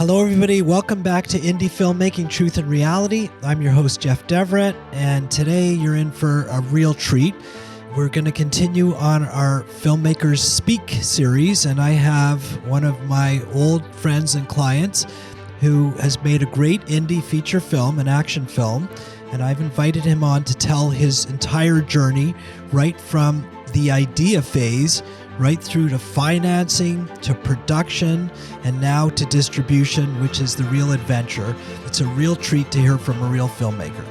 Hello, everybody. Welcome back to Indie Filmmaking, Truth and Reality. I'm your host, Jeff Deverett, and today you're in for a real treat. We're going to continue on our Filmmakers Speak series, and I have one of my old friends and clients who has made a great indie feature film, an action film, and I've invited him on to tell his entire journey right from the idea phase right through to financing, to production, and now to distribution, which is the real adventure. It's a real treat to hear from a real filmmaker.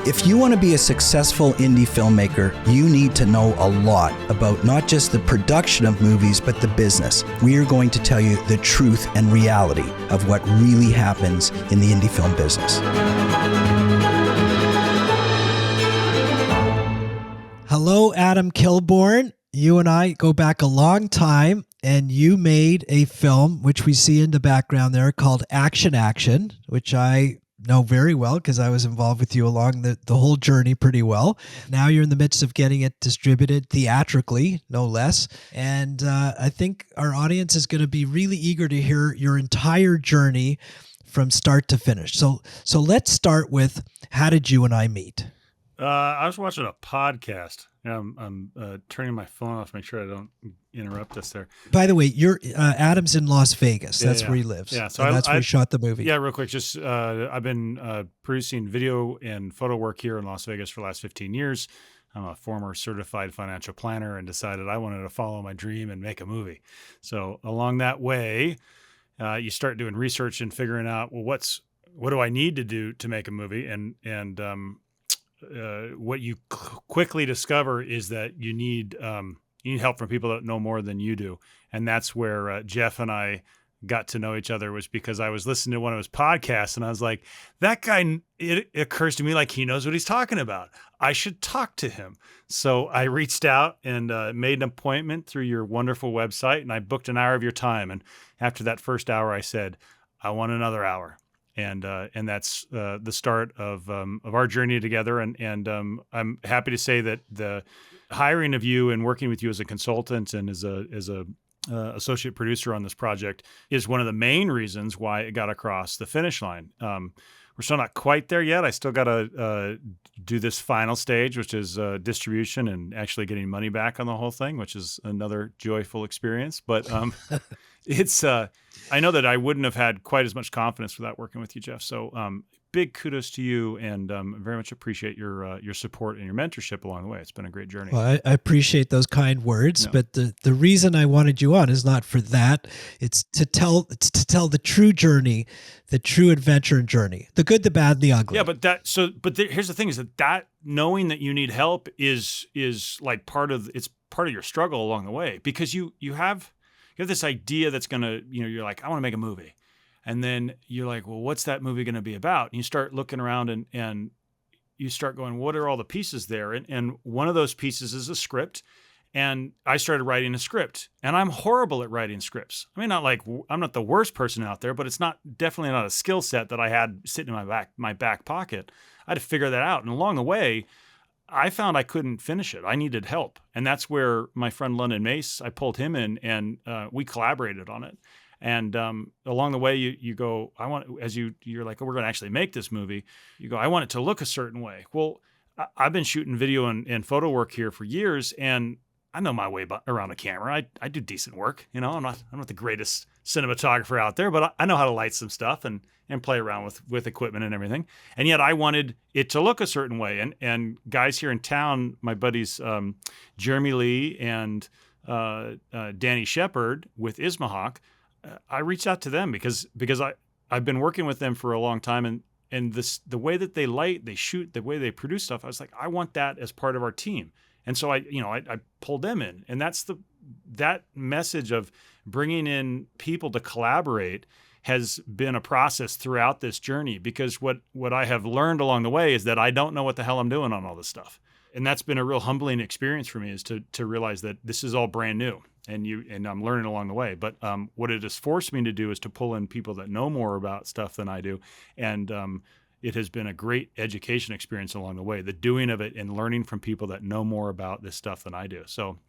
If you want to be a successful indie filmmaker, you need to know a lot about not just the production of movies, but the business. We are going to tell you the truth and reality of what really happens in the indie film business. Hello, Adam Kilbourn. You and I go back a long time, and you made a film, which we see in the background there, called Action, which I know very well because I was involved with you along the whole journey pretty well. Now you're in the midst of getting it distributed theatrically, no less. And I think our audience is going to be really eager to hear your entire journey from start to finish. So let's start with, how did you and I meet? I was watching a podcast. I'm turning my phone off, make sure I don't interrupt us there. By the way, you're Adam's in Las Vegas. That's where he lives. Yeah, so that's where he shot the movie. Yeah, real quick, just I've been producing video and photo work here in Las Vegas for the last 15 years. I'm a former certified financial planner and decided I wanted to follow my dream and make a movie. So along that way, you start doing research and figuring out, well, what do I need to do to make a movie? And what you quickly discover is that you need help from people that know more than you do. And that's where Jeff and I got to know each other, was because I was listening to one of his podcasts and I was like, that guy, it occurs to me like he knows what he's talking about. I should talk to him. So I reached out and made an appointment through your wonderful website, and I booked an hour of your time. And after that first hour, I said, I want another hour. And that's the start of our journey together. And I'm happy to say that the hiring of you and working with you as a consultant and as a associate producer on this project is one of the main reasons why it got across the finish line. We're still not quite there yet. I still got to do this final stage, which is distribution and actually getting money back on the whole thing, which is another joyful experience. But it's I know that I wouldn't have had quite as much confidence without working with you, Jeff. So big kudos to you, and very much appreciate your support and your mentorship along the way. It's been a great journey. Well, I appreciate those kind words, but the reason I wanted you on is not for that. It's to tell the true journey, the true adventure and journey, the good, the bad, and the ugly. Yeah, but here's the thing: is that knowing that you need help is like part of your struggle along the way, because you have this idea that's gonna, you're like, I want to make a movie. And then you're like, well, what's that movie going to be about? And you start looking around and you start going, what are all the pieces there? And one of those pieces is a script. And I started writing a script, and I'm horrible at writing scripts. I mean, I'm not the worst person out there, but it's definitely not a skill set that I had sitting in my back pocket. I had to figure that out. And along the way, I found I couldn't finish it. I needed help. And that's where my friend London Mace, I pulled him in, and we collaborated on it. And along the way, you go, you're like, oh, we're going to actually make this movie. You go, I want it to look a certain way. Well, I've been shooting video and photo work here for years, and I know my way around a camera. I do decent work. I'm not the greatest cinematographer out there, but I know how to light some stuff and play around with equipment and everything. And yet I wanted it to look a certain way. And guys here in town, my buddies Jeremy Lee and Danny Shepard with Ismahawk, I reached out to them because I've been working with them for a long time, and the way that they light, they shoot, the way they produce stuff, I was like, I want that as part of our team. And so I pulled them in, and that message of bringing in people to collaborate has been a process throughout this journey, because what I have learned along the way is that I don't know what the hell I'm doing on all this stuff. And that's been a real humbling experience for me, is to realize that this is all brand new. And I'm learning along the way. But what it has forced me to do is to pull in people that know more about stuff than I do. And it has been a great education experience along the way, the doing of it and learning from people that know more about this stuff than I do. So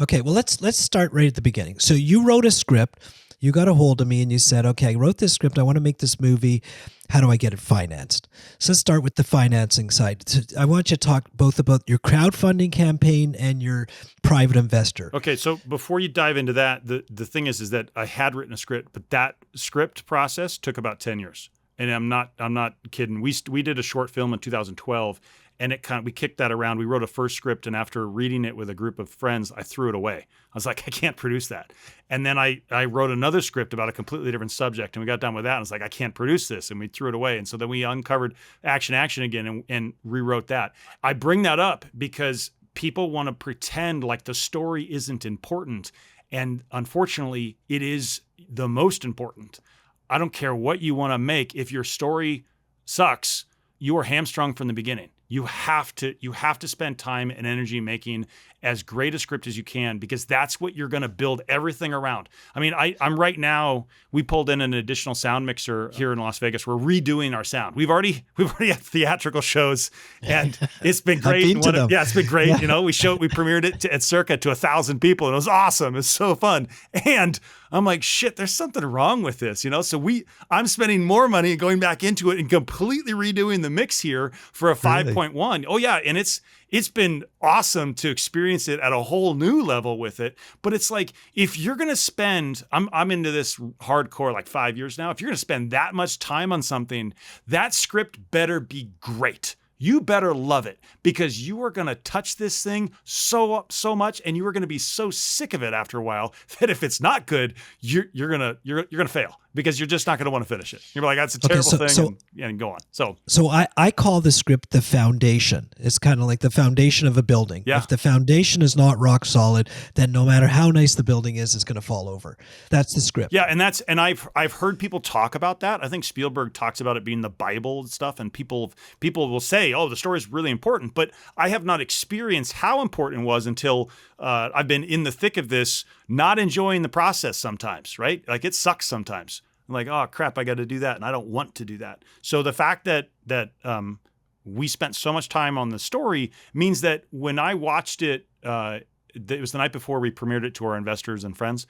Okay, well let's start right at the beginning. So you wrote a script, you got a hold of me and you said, okay, I wrote this script, I want to make this movie. How do I get it financed? So let's start with the financing side. I want you to talk both about your crowdfunding campaign and your private investor. Okay, so before you dive into that, the thing is that I had written a script, but that script process took about 10 years. And I'm not kidding. We did a short film in 2012, and we kicked that around. We wrote a first script, and after reading it with a group of friends, I threw it away. I was like, I can't produce that. And then I wrote another script about a completely different subject, and we got done with that. And I was like, I can't produce this, and we threw it away. And so then we uncovered Action again and rewrote that. I bring that up because people want to pretend like the story isn't important, and unfortunately, it is the most important. I don't care what you want to make. If your story sucks, you are hamstrung from the beginning. You have to spend time and energy making as great a script as you can, because that's what you're going to build everything around. I mean, I'm right now, we pulled in an additional sound mixer here in Las Vegas. We're redoing our sound. We've already had theatrical shows, and it's been great. Yeah, it's been great. Yeah. We premiered it at Circa to 1,000 people, and it was awesome. It's so fun. And I'm like, shit, there's something wrong with this, So I'm spending more money going back into it and completely redoing the mix here for a 5.1. Oh yeah, and it's been awesome to experience it at a whole new level with it. But it's like, if you're going to spend, I'm into this hardcore like 5 years now. If you're going to spend that much time on something, that script better be great. You better love it, because you are going to touch this thing so much, and you are going to be so sick of it after a while that if it's not good, you're going to fail, because you're just not going to want to finish it. You're like, that's a terrible thing, and go on. So I call the script the foundation. It's kind of like the foundation of a building. Yeah. If the foundation is not rock solid, then no matter how nice the building is, it's going to fall over. That's the script. Yeah, and I've heard people talk about that. I think Spielberg talks about it being the Bible and stuff, and people will say, oh, the story is really important, but I have not experienced how important it was until I've been in the thick of this, not enjoying the process sometimes, right? Like, it sucks sometimes. I'm like, oh crap, I got to do that, and I don't want to do that. So the fact that we spent so much time on the story means that when I watched it, it was the night before we premiered it to our investors and friends.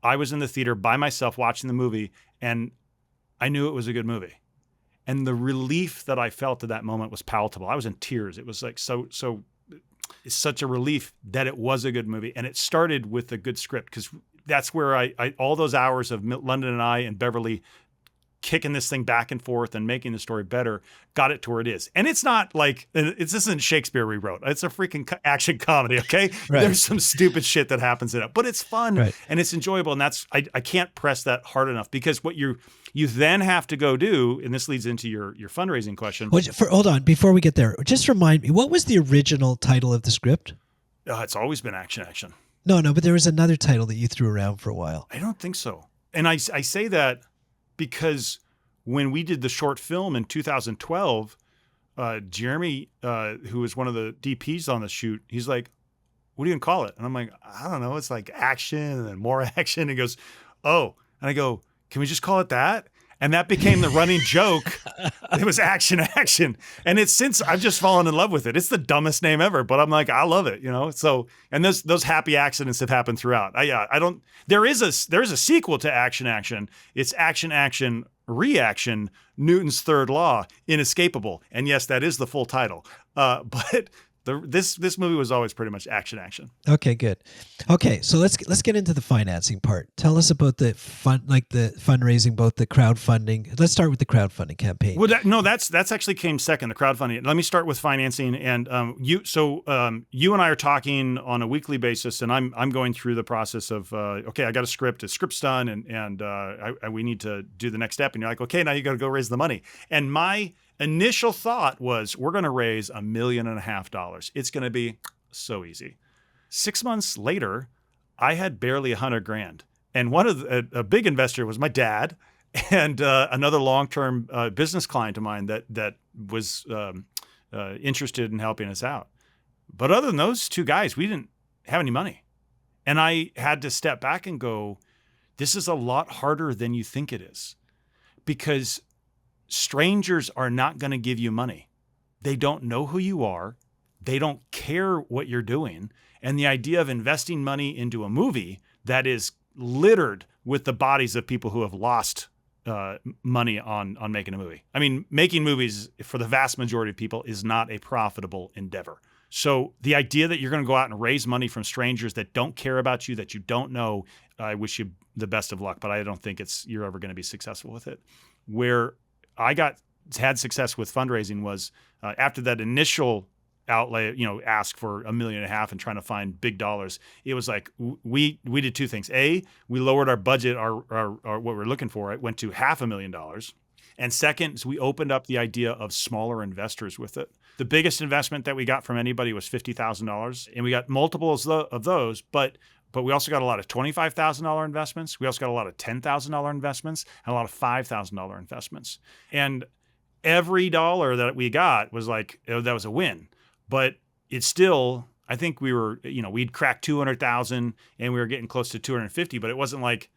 I was in the theater by myself watching the movie, and I knew it was a good movie. And the relief that I felt at that moment was palatable. I was in tears. It was like it's such a relief that it was a good movie. And it started with a good script, because that's where I all those hours of London and I and Beverly kicking this thing back and forth and making the story better got it to where it is. And it's not like, this isn't Shakespeare rewrote. It's a freaking action comedy, okay? Right. There's some stupid shit that happens in it, but it's fun, right, and it's enjoyable. And that's, I can't press that hard enough, because what you then have to go do, and this leads into your fundraising question. Hold on, before we get there, just remind me, what was the original title of the script? It's always been Action. No, but there was another title that you threw around for a while. I don't think so. And I say that because when we did the short film in 2012, Jeremy, who was one of the DPs on the shoot, he's like, what are you going to call it? And I'm like, I don't know. It's like action and then more action. He goes, oh. And I go, can we just call it that? And that became the running joke. It was Action. And it's since I've just fallen in love with it. It's the dumbest name ever, but I'm like, I love it, So, and those happy accidents have happened throughout. There is a sequel to Action. It's Action, Reaction, Newton's Third Law, Inescapable. And yes, that is the full title. But this movie was always pretty much action. Okay, good. Okay, so let's get into the financing part. Tell us about the the fundraising, both the crowdfunding. Let's start with the crowdfunding campaign. Well, that's actually came second, the crowdfunding. Let me start with financing. And you and I are talking on a weekly basis, and I'm going through the process of okay, I got a script. The script's done, and we need to do the next step. And you're like, okay, now you got to go raise the money. And my initial thought was, we're going to raise $1.5 million. It's going to be so easy. 6 months later, I had barely $100,000, and one of a big investor was my dad, and another long-term business client of mine that was interested in helping us out. But other than those two guys, we didn't have any money, and I had to step back and go, this is a lot harder than you think it is, because strangers are not going to give you money. They don't know who you are. They don't care what you're doing. And the idea of investing money into a movie that is littered with the bodies of people who have lost money on making a movie. I mean, making movies for the vast majority of people is not a profitable endeavor. So the idea that you're going to go out and raise money from strangers that don't care about you, that you don't know, I wish you the best of luck, but I don't think you're ever going to be successful with it. Where I had success with fundraising was after that initial outlay, ask for $1.5 million and trying to find big dollars. It was like we did two things. A, we lowered our budget, our what we're looking for. It went to $500,000. And second, is we opened up the idea of smaller investors with it. The biggest investment that we got from anybody was $50,000, and we got multiples of those. But we also got a lot of $25,000 investments. We also got a lot of $10,000 investments and a lot of $5,000 investments. And every dollar that we got was like, that was a win. But it's still, I think we'd cracked 200,000 and we were getting close to 250, but it wasn't like,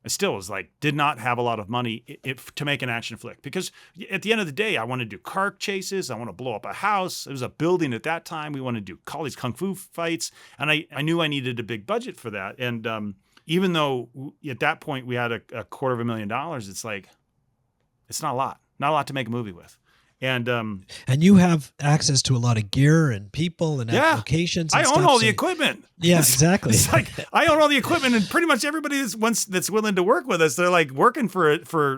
it still was like, did not have a lot of money to make an action flick. Because at the end of the day, I want to do car chases. I want to blow up a house. It was a building at that time. We wanted to do all these kung fu fights. And I knew I needed a big budget for that. And even though at that point we had a $250,000, it's like, it's not a lot to make a movie with. And you have access to a lot of gear and people and applications. And I own all the equipment. Yeah, exactly. It's like I own all the equipment, and pretty much everybody that's willing to work with us, they're like working for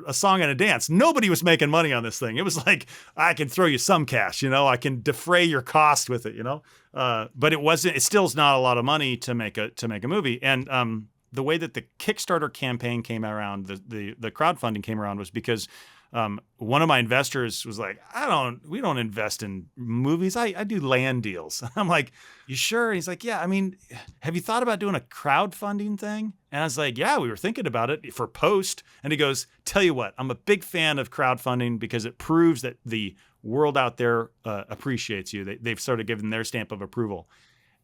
a song and a dance. Nobody was making money on this thing. It was like, I can throw you some cash, I can defray your cost with it, But it still is not a lot of money to make a movie. And the way that the Kickstarter campaign came around, the crowdfunding came around, was because one of my investors was like, we don't invest in movies. I do land deals. I'm like, you sure? And he's like, yeah, have you thought about doing a crowdfunding thing? And I was like, yeah, we were thinking about it for post. And he goes, tell you what, I'm a big fan of crowdfunding because it proves that the world out there appreciates you. They've sort of given their stamp of approval.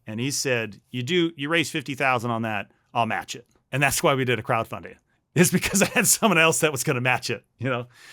And he said, you raise 50,000 on that, I'll match it. And that's why we did a crowdfunding. It's because I had someone else that was going to match it,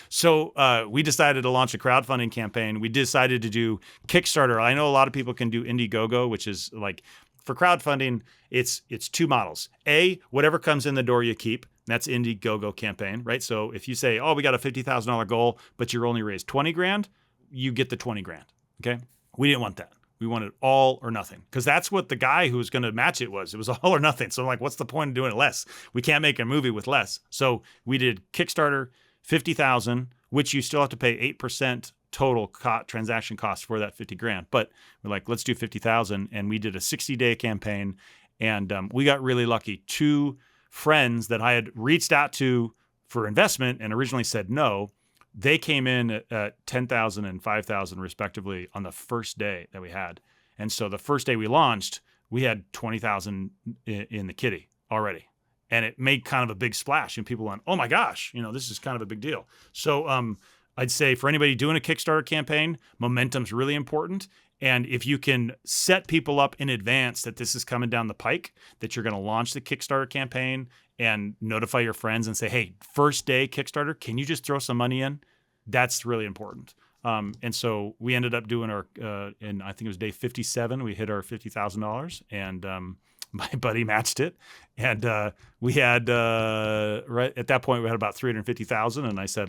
So we decided to launch a crowdfunding campaign. We decided to do Kickstarter. I know a lot of people can do Indiegogo, which is like, for crowdfunding, it's two models. A, whatever comes in the door you keep. That's Indiegogo campaign, right? So if you say, we got a $50,000 goal, but you're only raised $20,000, you get the $20,000. Okay, we didn't want that. We wanted all or nothing, because that's what the guy who was going to match it was. It was all or nothing. So I'm like, what's the point of doing it less? We can't make a movie with less. So we did Kickstarter, 50,000, which you still have to pay 8% total transaction cost for that $50,000. But we're like, let's do 50,000, and we did a 60-day campaign, and we got really lucky. Two friends that I had reached out to for investment and originally said no. They came in at 10,000 and 5,000 respectively on the first day that we had. And so the first day we launched, we had 20,000 in the kitty already. And it made kind of a big splash, and people went, oh my gosh, this is kind of a big deal. So I'd say for anybody doing a Kickstarter campaign, momentum's really important. And if you can set people up in advance that this is coming down the pike, that you're going to launch the Kickstarter campaign, and notify your friends and say, hey, first day Kickstarter, can you just throw some money in? That's really important. And so we ended up doing and I think it was day 57, we hit our $50,000, and my buddy matched it. And we had, right at that point, we had about 350,000. And I said,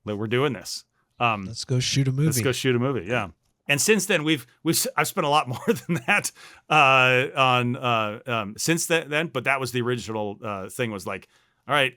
we're doing this. Let's go shoot a movie. Yeah. And since then, I've spent a lot more than that since then. But that was the original thing. Was like, all right,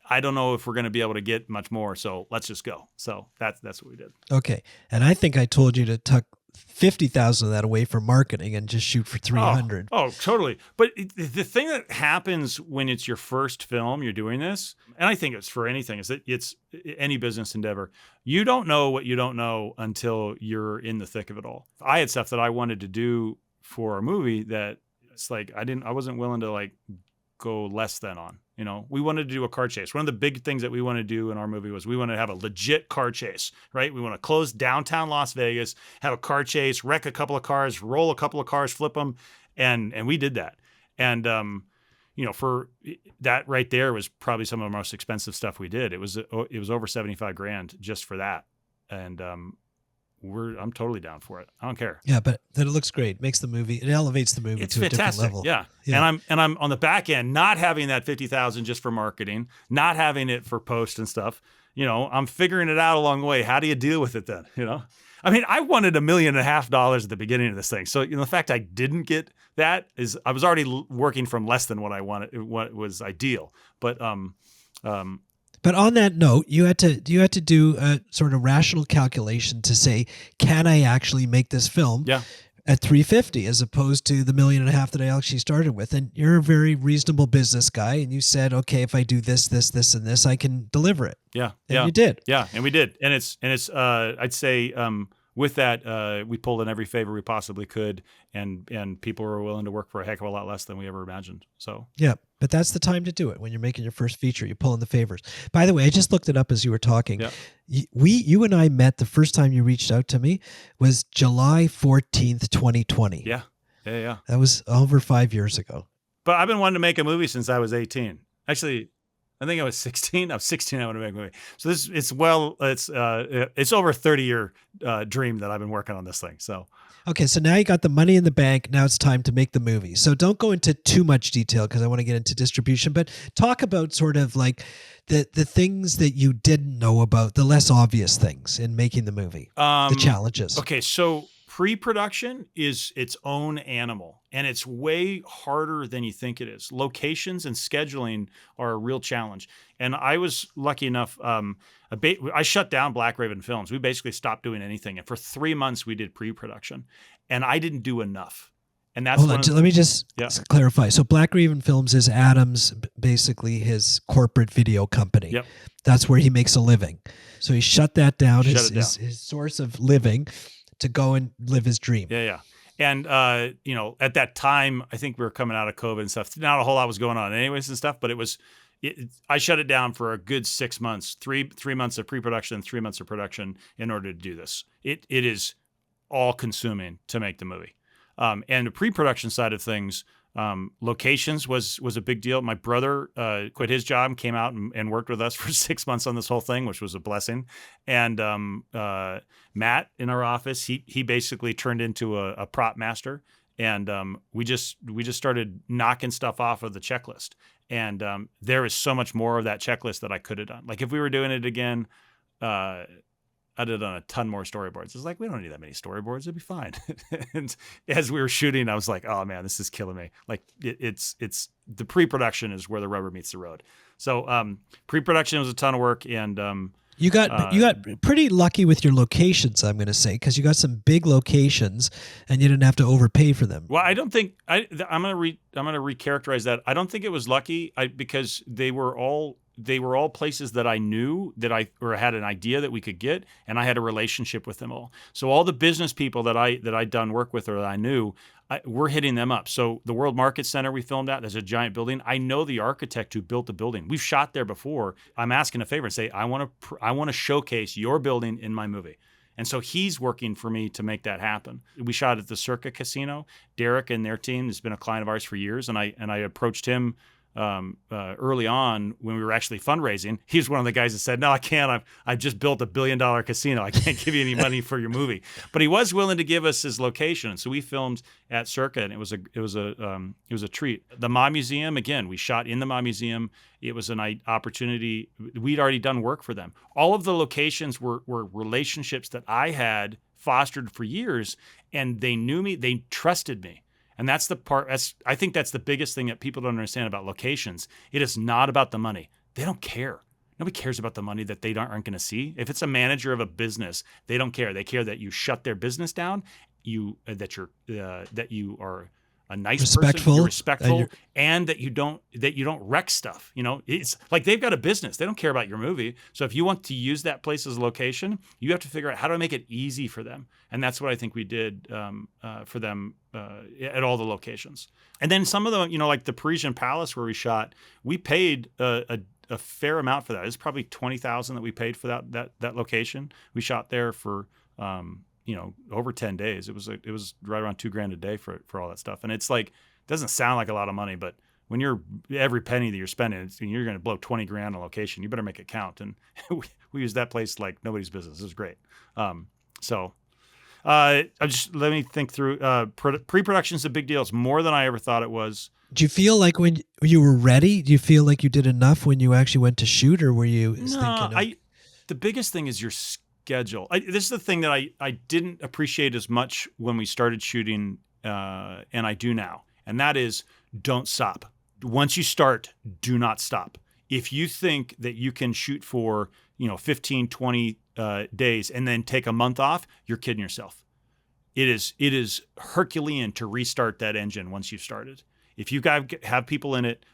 I don't know if we're going to be able to get much more, so let's just go. So that's what we did. Okay, and I think I told you to tuck 50,000 of that away for marketing and just shoot for 300. Oh, totally. But the thing that happens when it's your first film, you're doing this, and I think it's for anything, is that it's any business endeavor. You don't know what you don't know until you're in the thick of it all. I had stuff that I wanted to do for a movie that it's like I wasn't willing to like go less than on. We wanted to do a car chase. One of the big things that we want to do in our movie was we want to have a legit car chase, right? We want to close downtown Las Vegas, have a car chase, wreck a couple of cars, roll a couple of cars, flip them. And we did that. And, for that right there was probably some of the most expensive stuff we did. It was over $75,000 just for that. And I'm totally down for it. I don't care. Yeah, but then it looks great. Makes the movie, it elevates the movie It's to a different fantastic. level. Yeah. And I'm on the back end, not having that 50,000 just for marketing, not having it for post and stuff. I'm figuring it out along the way. How do you deal with it then? I mean, I wanted $1.5 million at the beginning of this thing. So, the fact I didn't get that is I was already working from less than what I wanted, what was ideal. But But on that note, you had to do a sort of rational calculation to say, can I actually make this film at 350 as opposed to the $1.5 million that I actually started with? And you're a very reasonable business guy, and you said, okay, if I do this, this, this, and this, I can deliver it. Yeah, and you did. Yeah, and we did. And it's I'd say with that, we pulled in every favor we possibly could, and people were willing to work for a heck of a lot less than we ever imagined. So yeah, but that's the time to do it when you're making your first feature. You pull in the favors. By the way, I just looked it up as you were talking. Yeah. You and I met the first time you reached out to me was July 14th, 2020. Yeah. That was over 5 years ago. But I've been wanting to make a movie since I was 18. Actually, I think I was 16. I was 16. I want to make a movie. So it's over a 30-year dream that I've been working on this thing. So. Okay, so now you got the money in the bank. Now it's time to make the movie. So don't go into too much detail because I want to get into distribution, but talk about sort of like the things that you didn't know about, the less obvious things in making the movie, the challenges. Okay, so pre-production is its own animal, and it's way harder than you think it is. Locations and scheduling are a real challenge. And I was lucky enough, I shut down Black Raven Films. We basically stopped doing anything. And for 3 months, we did pre-production. And I didn't do enough. And that's Hold on, let me just clarify. So Black Raven Films is Adam's, basically his corporate video company. Yep. That's where he makes a living. So he shut that down, his source of living, to go and live his dream. Yeah. And, at that time, I think we were coming out of COVID and stuff. Not a whole lot was going on anyways and stuff, but I shut it down for a good 6 months, three months of pre-production and 3 months of production in order to do this. It is all consuming to make the movie. And the pre-production side of things, locations was a big deal. My brother quit his job, came out and worked with us for 6 months on this whole thing, which was a blessing. And Matt in our office, he basically turned into a prop master, and we just started knocking stuff off of the checklist. And there is so much more of that checklist that I could have done. Like if we were doing it again, I'd have done a ton more storyboards. It's like, we don't need that many storyboards. It'd be fine. And as we were shooting, I was like, oh man, this is killing me. Like it's the pre-production is where the rubber meets the road. So pre-production was a ton of work, and you got pretty lucky with your locations, I'm going to say, because you got some big locations and you didn't have to overpay for them. Well, I don't think I'm going to recharacterize that. I don't think it was lucky because they were all places that I knew or had an idea that we could get, and I had a relationship with them all. So all the business people that I'd done work with or that I knew, we're hitting them up. So the World Market Center we filmed at, there's a giant building. I know the architect who built the building. We've shot there before. I'm asking a favor and say, I want to showcase your building in my movie. And so he's working for me to make that happen. We shot at the Circa Casino. Derek and their team has been a client of ours for years, and I approached him early on when we were actually fundraising. He was one of the guys that said, no, I can't. I've just built $1 billion casino. I can't give you any money for your movie. But he was willing to give us his location. So we filmed at Circa, and it was a treat. The Ma Museum, again, we shot in the Ma Museum. It was an opportunity. We'd already done work for them. All of the locations were relationships that I had fostered for years, and they knew me. They trusted me. And that's the part, I think that's the biggest thing that people don't understand about locations. It is not about the money. They don't care. Nobody cares about the money that they aren't going to see. If it's a manager of a business, they don't care. They care that you shut their business down, that you are a nice person, you're respectful, and that you don't wreck stuff. It's like they've got a business. They don't care about your movie. So if you want to use that place as a location, you have to figure out how to make it easy for them. And that's what I think we did for them at all the locations. And then some of them, like the Parisian Palace where we shot, we paid a fair amount for that. It's probably $20,000 that we paid for that location. We shot there for over 10 days. It was right around $2,000 a day for all that stuff. And it's like, it doesn't sound like a lot of money, but when every penny that you're spending, you're going to blow $20,000 on location, you better make it count. And we used that place like nobody's business. It was great. So Let me think through. Pre-production is a big deal. It's more than I ever thought it was. Do you feel like when you were ready, do you feel like you did enough when you actually went to shoot, or were you thinking? The biggest thing is your schedule. This is the thing that I didn't appreciate as much when we started shooting, and I do now. And that is, don't stop. Once you start, do not stop. If you think that you can shoot for 15, 20 days and then take a month off, you're kidding yourself. It is Herculean to restart that engine once you've started. If you have people in it,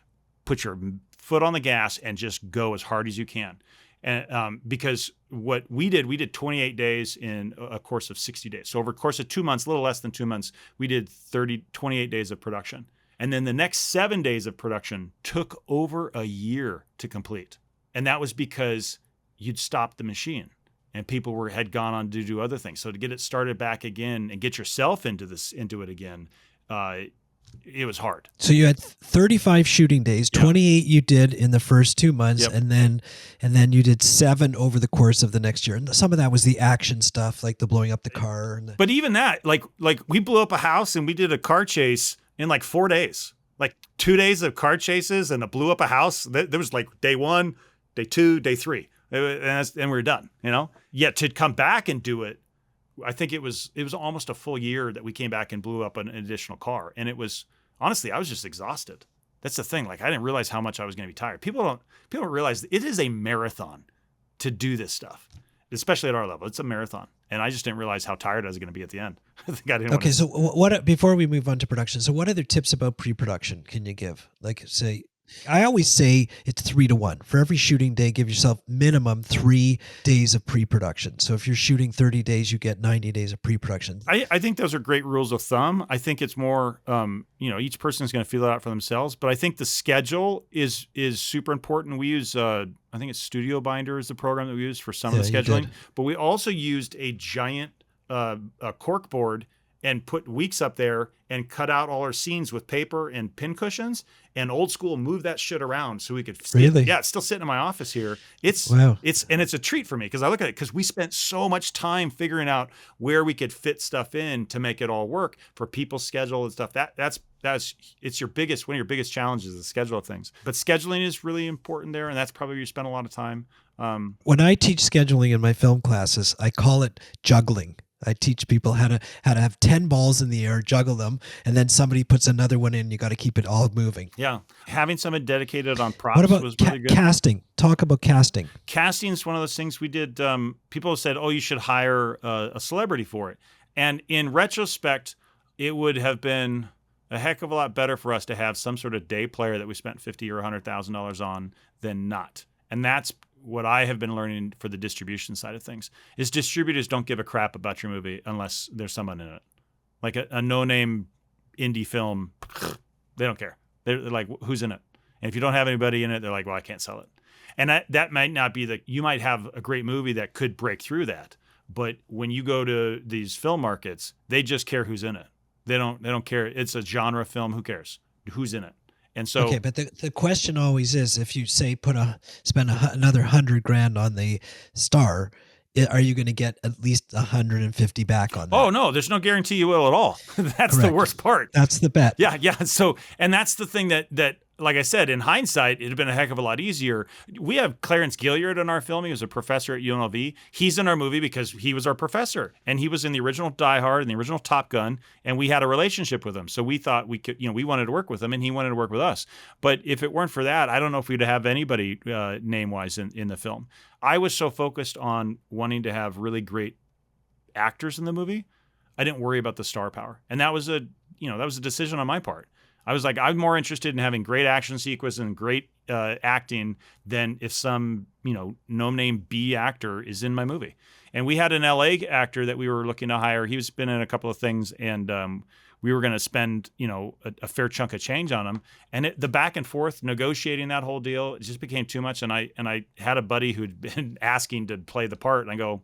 put your foot on the gas and just go as hard as you can. And because what we did 28 days in a course of 60 days. So over a course of 2 months, a little less than 2 months, we did 28 days of production. And then the next 7 days of production took over a year to complete. And that was because you'd stopped the machine and people had gone on to do other things. So to get it started back again and get yourself into it again, it was hard. So you had 35 shooting days, 28 you did in the first 2 months, and then you did 7 over the course of the next year. And some of that was the action stuff, like the blowing up the car. But even that, like we blew up a house and we did a car chase in like 4 days, like 2 days of car chases, and blew up a house. There was like day 1, day 2, day 3, and we were done. Yet to come back and do it, I think it was almost a full year that we came back and blew up an additional car. And it was, honestly, I was just exhausted. That's the thing. Like, I didn't realize how much I was going to be tired. People don't realize it is a marathon to do this stuff, especially at our level. It's a marathon. And I just didn't realize how tired I was going to be at the end. I think I didn't. Okay. So what, before we move on to production, so what other tips about pre-production can you give? Like, say, I always say it's 3 to 1. For every shooting day, give yourself minimum 3 days of pre-production. So if you're shooting 30 days, you get 90 days of pre-production. I think those are great rules of thumb. I think it's more, each person is going to feel it out for themselves. But I think the schedule is super important. We use, I think it's Studio Binder is the program that we use for some of the scheduling. But we also used a giant cork board and put weeks up there and cut out all our scenes with paper and pin cushions, and old school moved that shit around so we could really. Yeah, it's still sitting in my office here. It's a treat for me because I look at it because we spent so much time figuring out where we could fit stuff in to make it all work for people's schedule and stuff. That's it's one of your biggest challenges, the schedule of things. But scheduling is really important there, and that's probably where you spend a lot of time. When I teach scheduling in my film classes, I call it juggling. I teach people how to have 10 balls in the air, juggle them, and then somebody puts another one in. You got to keep it all moving. Yeah. Having someone dedicated on props was really good. Casting? Talk about casting. Casting is one of those things we did. People said, you should hire a celebrity for it. And in retrospect, it would have been a heck of a lot better for us to have some sort of day player that we spent $50,000 or $100,000 on than not. And that's what I have been learning for the distribution side of things is distributors don't give a crap about your movie unless there's someone in it. Like a no-name indie film, they don't care. They're like, who's in it? And if you don't have anybody in it, they're like, well, I can't sell it. And that might not be you might have a great movie that could break through that. But when you go to these film markets, they just care who's in it. They don't care. It's a genre film. Who cares? Who's in it? And so, okay, but the question always is, if you say spend another $100,000 on the star, are you going to get at least 150 back on that? Oh no, there's no guarantee you will at all. That's correct. The worst part. That's the bet. Yeah. So, and that's the thing that like I said, in hindsight, it'd have been a heck of a lot easier. We have Clarence Gilliard in our film. He was a professor at UNLV. He's in our movie because he was our professor, and he was in the original Die Hard and the original Top Gun, and we had a relationship with him. So we thought we could, we wanted to work with him, and he wanted to work with us. But if it weren't for that, I don't know if we'd have anybody name-wise in the film. I was so focused on wanting to have really great actors in the movie, I didn't worry about the star power, and that was a decision on my part. I was like, I'm more interested in having great action sequence and great acting than if some, no-name B actor is in my movie. And we had an LA actor that we were looking to hire. He's been in a couple of things, and we were going to spend, a fair chunk of change on him. And the back and forth negotiating that whole deal, it just became too much. And I had a buddy who'd been asking to play the part, and I go,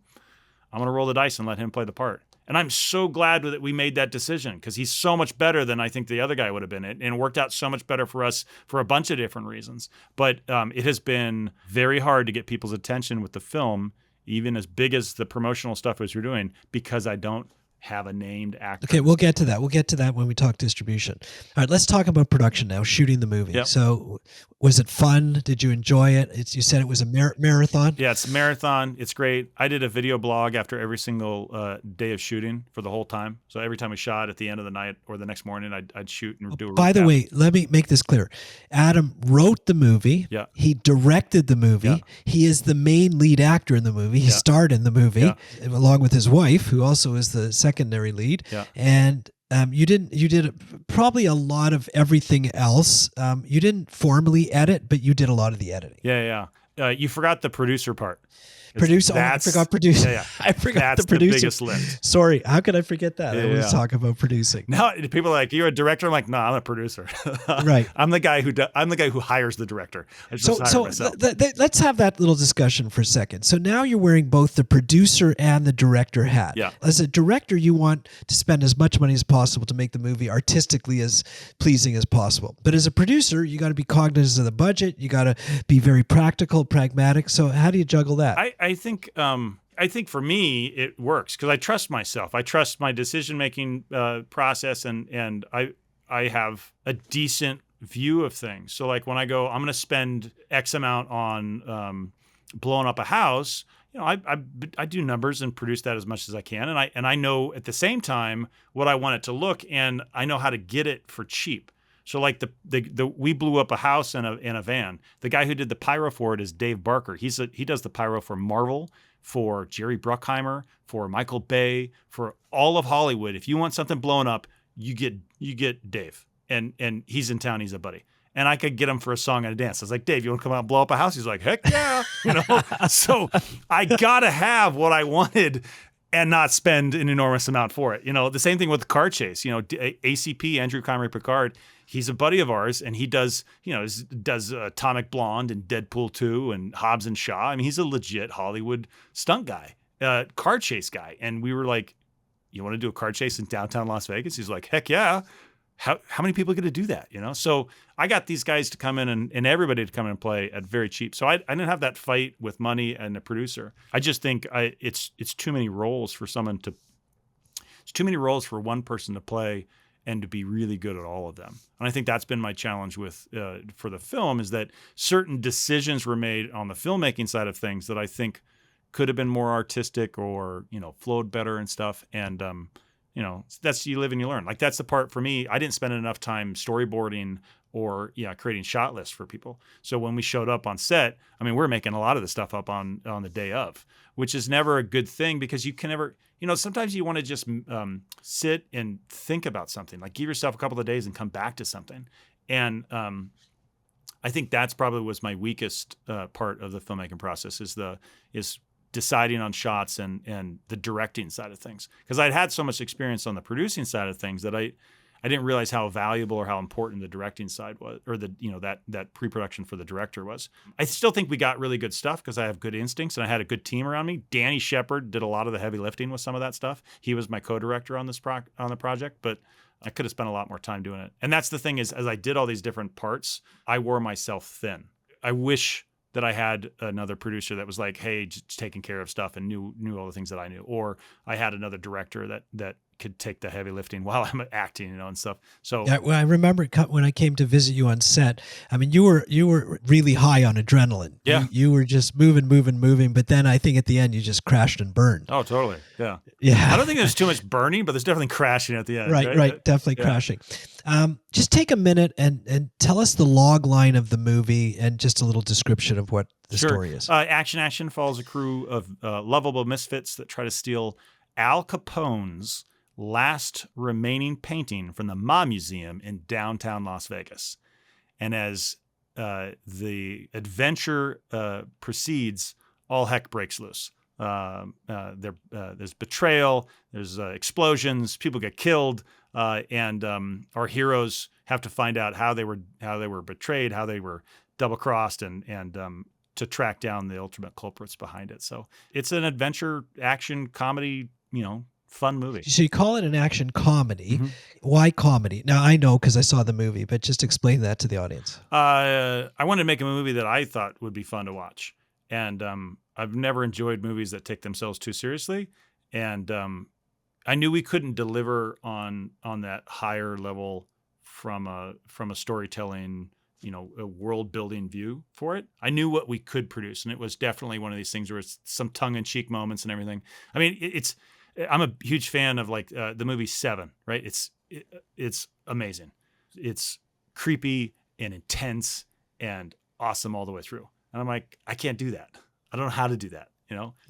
I'm going to roll the dice and let him play the part. And I'm so glad that we made that decision because he's so much better than I think the other guy would have been. And it worked out so much better for us for a bunch of different reasons. But it has been very hard to get people's attention with the film, even as big as the promotional stuff as we're doing, because I don't have a named actor. Okay, we'll get to that. We'll get to that when we talk distribution. All right, let's talk about production now, shooting the movie. Yep. So was it fun? Did you enjoy it? You said it was a marathon? Yeah, it's a marathon. It's great. I did a video blog after every single day of shooting for the whole time. So every time we shot, at the end of the night or the next morning, I'd shoot and do a By the recap. way, let me make this clear. Adam wrote the movie. Yeah. He directed the movie. Yeah. He is the main lead actor in the movie. He Yeah. starred in the movie Yeah. along with his wife, who also is the secondary lead. Yeah. And you did probably a lot of everything else. You didn't formally edit, but you did a lot of the editing. Yeah. You forgot the producer part. Producer. I forgot producer. Yeah. I forgot That's the producer. the biggest lift. Sorry, how could I forget that? I Yeah, always yeah. talk about producing. Now people are like, "You're a director." I'm like, "No, I'm a producer." Right. I'm the guy who hires the director. I just hire myself. Let's have that little discussion for a second. So now you're wearing both the producer and the director hat. Yeah. As a director, you want to spend as much money as possible to make the movie artistically as pleasing as possible. But as a producer, you got to be cognizant of the budget. You got to be very practical, pragmatic. So how do you juggle that? I think for me it works because I trust myself. I trust my decision-making process, and I have a decent view of things. So like when I go, I'm going to spend X amount on blowing up a house. I do numbers and produce that as much as I can, and I know at the same time what I want it to look, and I know how to get it for cheap. So like we blew up a house in a van. The guy who did the pyro for it is Dave Barker. He does the pyro for Marvel, for Jerry Bruckheimer, for Michael Bay, for all of Hollywood. If you want something blown up, you get Dave, and he's in town. He's a buddy, and I could get him for a song and a dance. I was like, Dave, you want to come out and blow up a house? He's like, heck yeah, So I gotta have what I wanted and not spend an enormous amount for it. The same thing with the car chase. ACP, Andrew Connery Picard, he's a buddy of ours, and he does Atomic Blonde and Deadpool 2 and Hobbs and Shaw. I mean, he's a legit Hollywood stunt guy, car chase guy. And we were like, you want to do a car chase in downtown Las Vegas? He's like, heck yeah. How many people get to do that? So I got these guys to come in and everybody to come in and play at very cheap. So I didn't have that fight with money and a producer. I just think it's too many roles for it's too many roles for one person to play and to be really good at all of them. And I think that's been my challenge with for the film, is that certain decisions were made on the filmmaking side of things that I think could have been more artistic or flowed better and stuff. And that's, you live and you learn. Like that's the part for me. I didn't spend enough time storyboarding or creating shot lists for people. So when we showed up on set, I mean, we're making a lot of the stuff up on the day of, which is never a good thing because you can never, sometimes you want to just sit and think about something, like give yourself a couple of days and come back to something. And I think that's probably was my weakest part of the filmmaking process is deciding on shots and the directing side of things. Because I'd had so much experience on the producing side of things that I didn't realize how valuable or how important the directing side was, or that pre-production for the director was. I still think we got really good stuff because I have good instincts and I had a good team around me. Danny Shepard did a lot of the heavy lifting with some of that stuff. He was my co-director on the project, but I could have spent a lot more time doing it. And that's the thing is, as I did all these different parts, I wore myself thin. I wish that I had another producer that was like, hey, just taking care of stuff and knew all the things that I knew. Or I had another director that could take the heavy lifting while I'm acting, and stuff. So yeah, well, I remember when I came to visit you on set. I mean, you were really high on adrenaline. Yeah, you were just moving. But then I think at the end you just crashed and burned. Oh, totally. Yeah. Yeah. I don't think there's too much burning, but there's definitely crashing at the end. Right. Definitely crashing. Just take a minute and tell us the log line of the movie and just a little description of what the story is. Action follows a crew of lovable misfits that try to steal Al Capone's last remaining painting from the Ma Museum in downtown Las Vegas. And as the adventure proceeds, all heck breaks loose. There's betrayal, there's explosions, people get killed, and our heroes have to find out how they were betrayed, how they were double-crossed, and to track down the ultimate culprits behind it. So it's an adventure, action, comedy, fun movie. So you call it an action comedy. Mm-hmm. Why comedy? Now, I know because I saw the movie, but just explain that to the audience. I wanted to make a movie that I thought would be fun to watch. And I've never enjoyed movies that take themselves too seriously. And I knew we couldn't deliver on that higher level from a storytelling, a world building view for it. I knew what we could produce, and it was definitely one of these things where it's some tongue in cheek moments and everything. I mean, I'm a huge fan of like the movie Seven, right? It's amazing. It's creepy and intense and awesome all the way through. And I'm like, I can't do that. I don't know how to do that.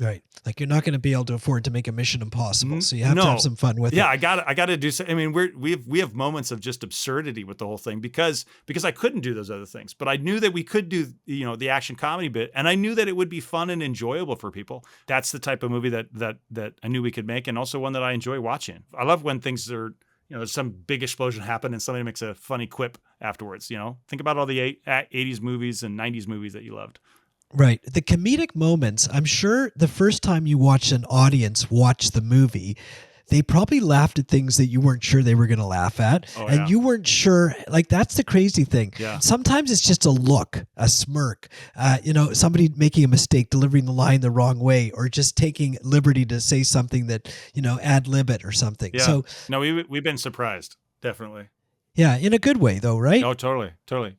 Right. Like you're not going to be able to afford to make a Mission Impossible. So you have to have some fun with it. Yeah, I got to do so. I mean, we have moments of just absurdity with the whole thing because I couldn't do those other things, but I knew that we could do, the action comedy bit, and I knew that it would be fun and enjoyable for people. That's the type of movie that I knew we could make, and also one that I enjoy watching. I love when things are, some big explosion happened and somebody makes a funny quip afterwards. Think about all the 80s movies and 90s movies that you loved. Right. The comedic moments, I'm sure the first time you watched an audience watch the movie, they probably laughed at things that you weren't sure they were going to laugh at. Oh, and yeah. You weren't sure. Like, that's the crazy thing. Yeah. Sometimes it's just a look, a smirk, somebody making a mistake, delivering the line the wrong way, or just taking liberty to say something that, ad lib it or something. Yeah. So, no, we've been surprised. Definitely. Yeah, in a good way, though, right? Oh, totally.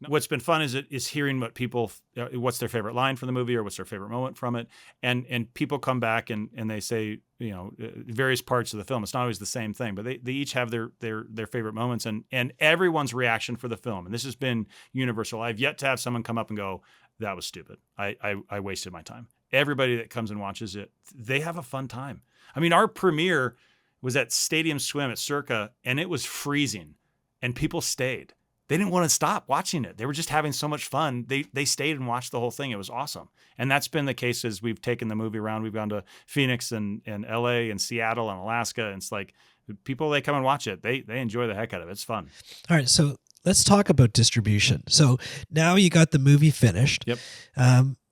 What's been fun is hearing what people, what's their favorite line from the movie or what's their favorite moment from it, and people come back and they say, various parts of the film. It's not always the same thing, but they each have their favorite moments and everyone's reaction for the film. And this has been universal. I've yet to have someone come up and go, "That was stupid. I wasted my time." Everybody that comes and watches it, they have a fun time. I mean, our premiere was at Stadium Swim at Circa, and it was freezing. And people stayed. They didn't want to stop watching it. They were just having so much fun. They stayed and watched the whole thing. It was awesome. And that's been the case as we've taken the movie around. We've gone to Phoenix and LA and Seattle and Alaska. And it's like people, they come and watch it. They enjoy the heck out of it. It's fun. All right. So let's talk about distribution. So now you got the movie finished. Yep.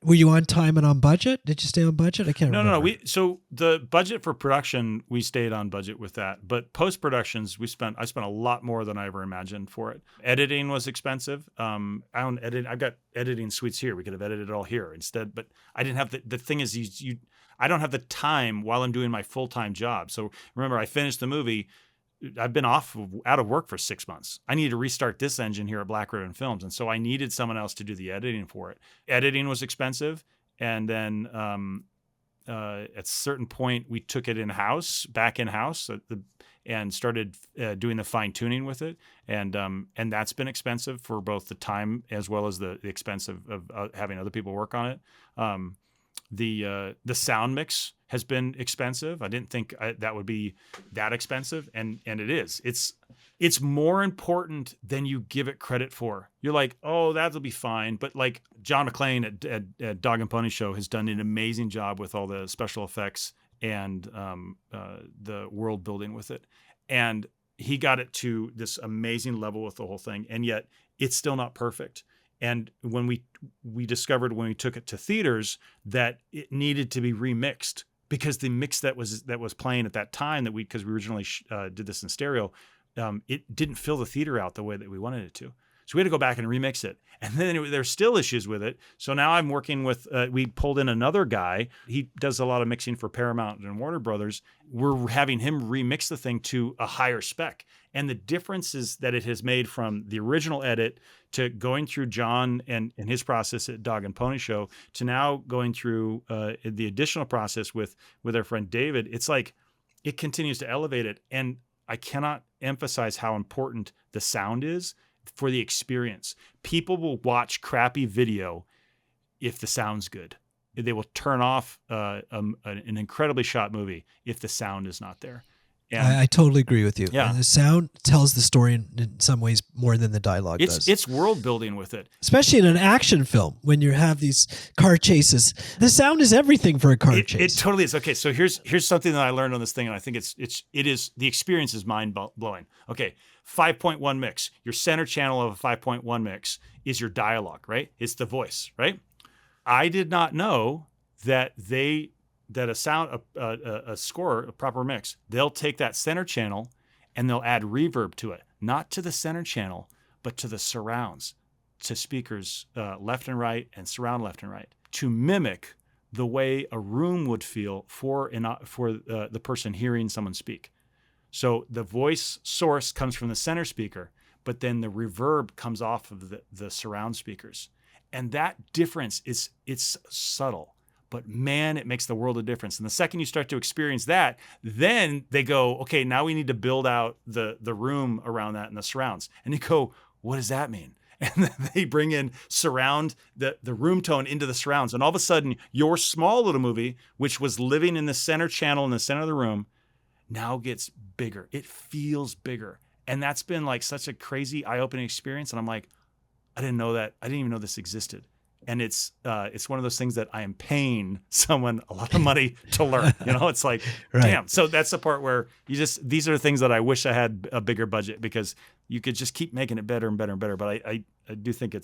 Were you on time and on budget? Did you stay on budget? I can't remember. No. So the budget for production, we stayed on budget with that. But post-productions, I spent a lot more than I ever imagined for it. Editing was expensive. I've got editing suites here. We could have edited it all here instead. But I didn't have the thing is I don't have the time while I'm doing my full-time job. So remember, I finished the movie. I've been out of work for 6 months. I needed to restart this engine here at Black Ribbon Films. And so I needed someone else to do the editing for it. Editing was expensive. And then at a certain point, we took it back in-house and started doing the fine tuning with it. And that's been expensive for both the time as well as the expense of having other people work on it. The sound mix has been expensive. I didn't think that would be that expensive, and it is. It's more important than you give it credit for. You're like, oh, that'll be fine, but like John McClane at Dog and Pony Show has done an amazing job with all the special effects and the world building with it, and he got it to this amazing level with the whole thing, and yet it's still not perfect. And when we discovered when we took it to theaters that it needed to be remixed because the mix that was playing at that time because we originally did this in stereo, it didn't fill the theater out the way that we wanted it to. So we had to go back and remix it. And then there's still issues with it. So now I'm working with, we pulled in another guy. He does a lot of mixing for Paramount and Warner Brothers. We're having him remix the thing to a higher spec. And the difference is that it has made from the original edit to going through John and his process at Dog and Pony Show to now going through the additional process with our friend David. It's like it continues to elevate it. And I cannot emphasize how important the sound is for the experience. People will watch crappy video if the sound's good. They will turn off an incredibly shot movie if the sound is not there. And I totally agree with you. Yeah. And the sound tells the story in some ways more than the dialogue does. It's world building with it. Especially in an action film when you have these car chases. The sound is everything for a car chase. It totally is. Okay, so here's something that I learned on this thing, and I think it is the experience is mind blowing. Okay, 5.1 mix. Your center channel of a 5.1 mix is your dialogue, right? It's the voice, right? I did not know that a score, a proper mix, they'll take that center channel and they'll add reverb to it, not to the center channel, but to the surrounds, to speakers left and right and surround left and right, to mimic the way a room would feel for the person hearing someone speak. So the voice source comes from the center speaker, but then the reverb comes off of the surround speakers. And that difference it's subtle, but man, it makes the world of difference. And the second you start to experience that, then they go, okay, now we need to build out the room around that and the surrounds. And you go, what does that mean? And then they bring in surround, the room tone into the surrounds. And all of a sudden, your small little movie, which was living in the center channel in the center of the room, now gets bigger. It feels bigger. And that's been like such a crazy eye-opening experience. And I'm like, I didn't know that. I didn't even know this existed. And it's one of those things that I am paying someone a lot of money to learn. It's like, Right. Damn. So that's the part where these are the things that I wish I had a bigger budget, because you could just keep making it better and better and better. But I do think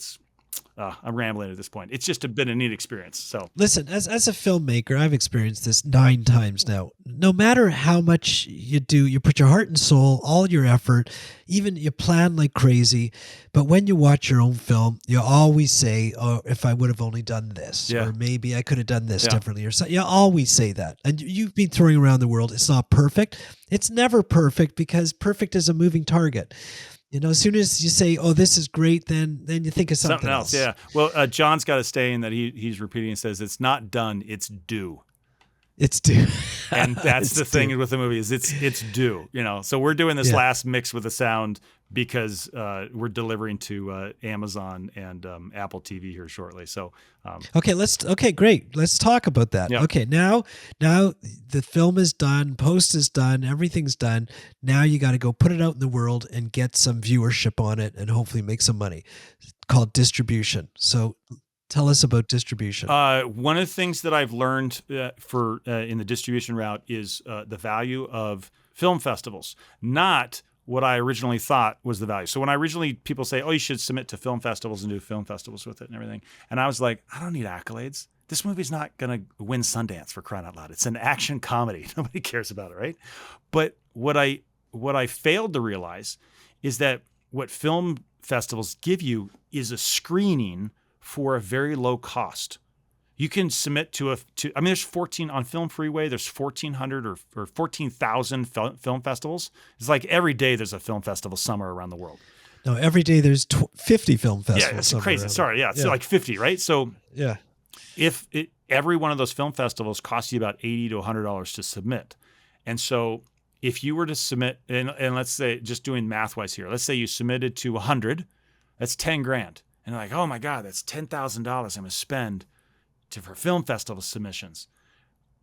I'm rambling at this point. It's just been a neat experience. So Listen, as a filmmaker, I've experienced this 9 times now. No matter how much you do, you put your heart and soul, all your effort, even you plan like crazy. But when you watch your own film, you always say, oh, if I would have only done this, Yeah. or maybe I could have done this Yeah. differently, or so. You always say that. And you've been throwing around the world, it's not perfect. It's never perfect, because perfect is a moving target. As soon as you say, "Oh, this is great," then you think of something else. Yeah. Well, John's got a saying that he's repeating and says, "It's not done, it's due." It's due. And that's It's the thing due. with the movie is it's due. So we're doing this Yeah. last mix with the sound because we're delivering to Amazon and Apple TV here shortly. So Okay, great. Let's talk about that. Yeah. Okay, now the film is done, post is done, everything's done. Now you got to go put it out in the world and get some viewership on it and hopefully make some money. It's called distribution. So tell us about distribution. one of the things that I've learned in the distribution route is the value of film festivals, not what I originally thought was the value. So when people say, oh, you should submit to film festivals and do film festivals with it and everything. And I was like, I don't need accolades. This movie's not going to win Sundance, for crying out loud. It's an action comedy. Nobody cares about it, right? But what I failed to realize is that what film festivals give you is a screening for a very low cost. You can submit there's 14 on Film Freeway. There's 1,400 or 14,000 film festivals. It's like every day there's a film festival somewhere around the world. No, every day there's 50 film festivals. Yeah, it's somewhere crazy. around Sorry, yeah, it's Yeah. like 50, right? So Yeah. if every one of those film festivals costs you about $80 to $100 to submit, and so if you were to submit, and let's say, just doing math wise here, let's say you submitted to 100, that's 10 grand, and you're like, oh my God, that's $10,000 I'm going to spend for film festival submissions.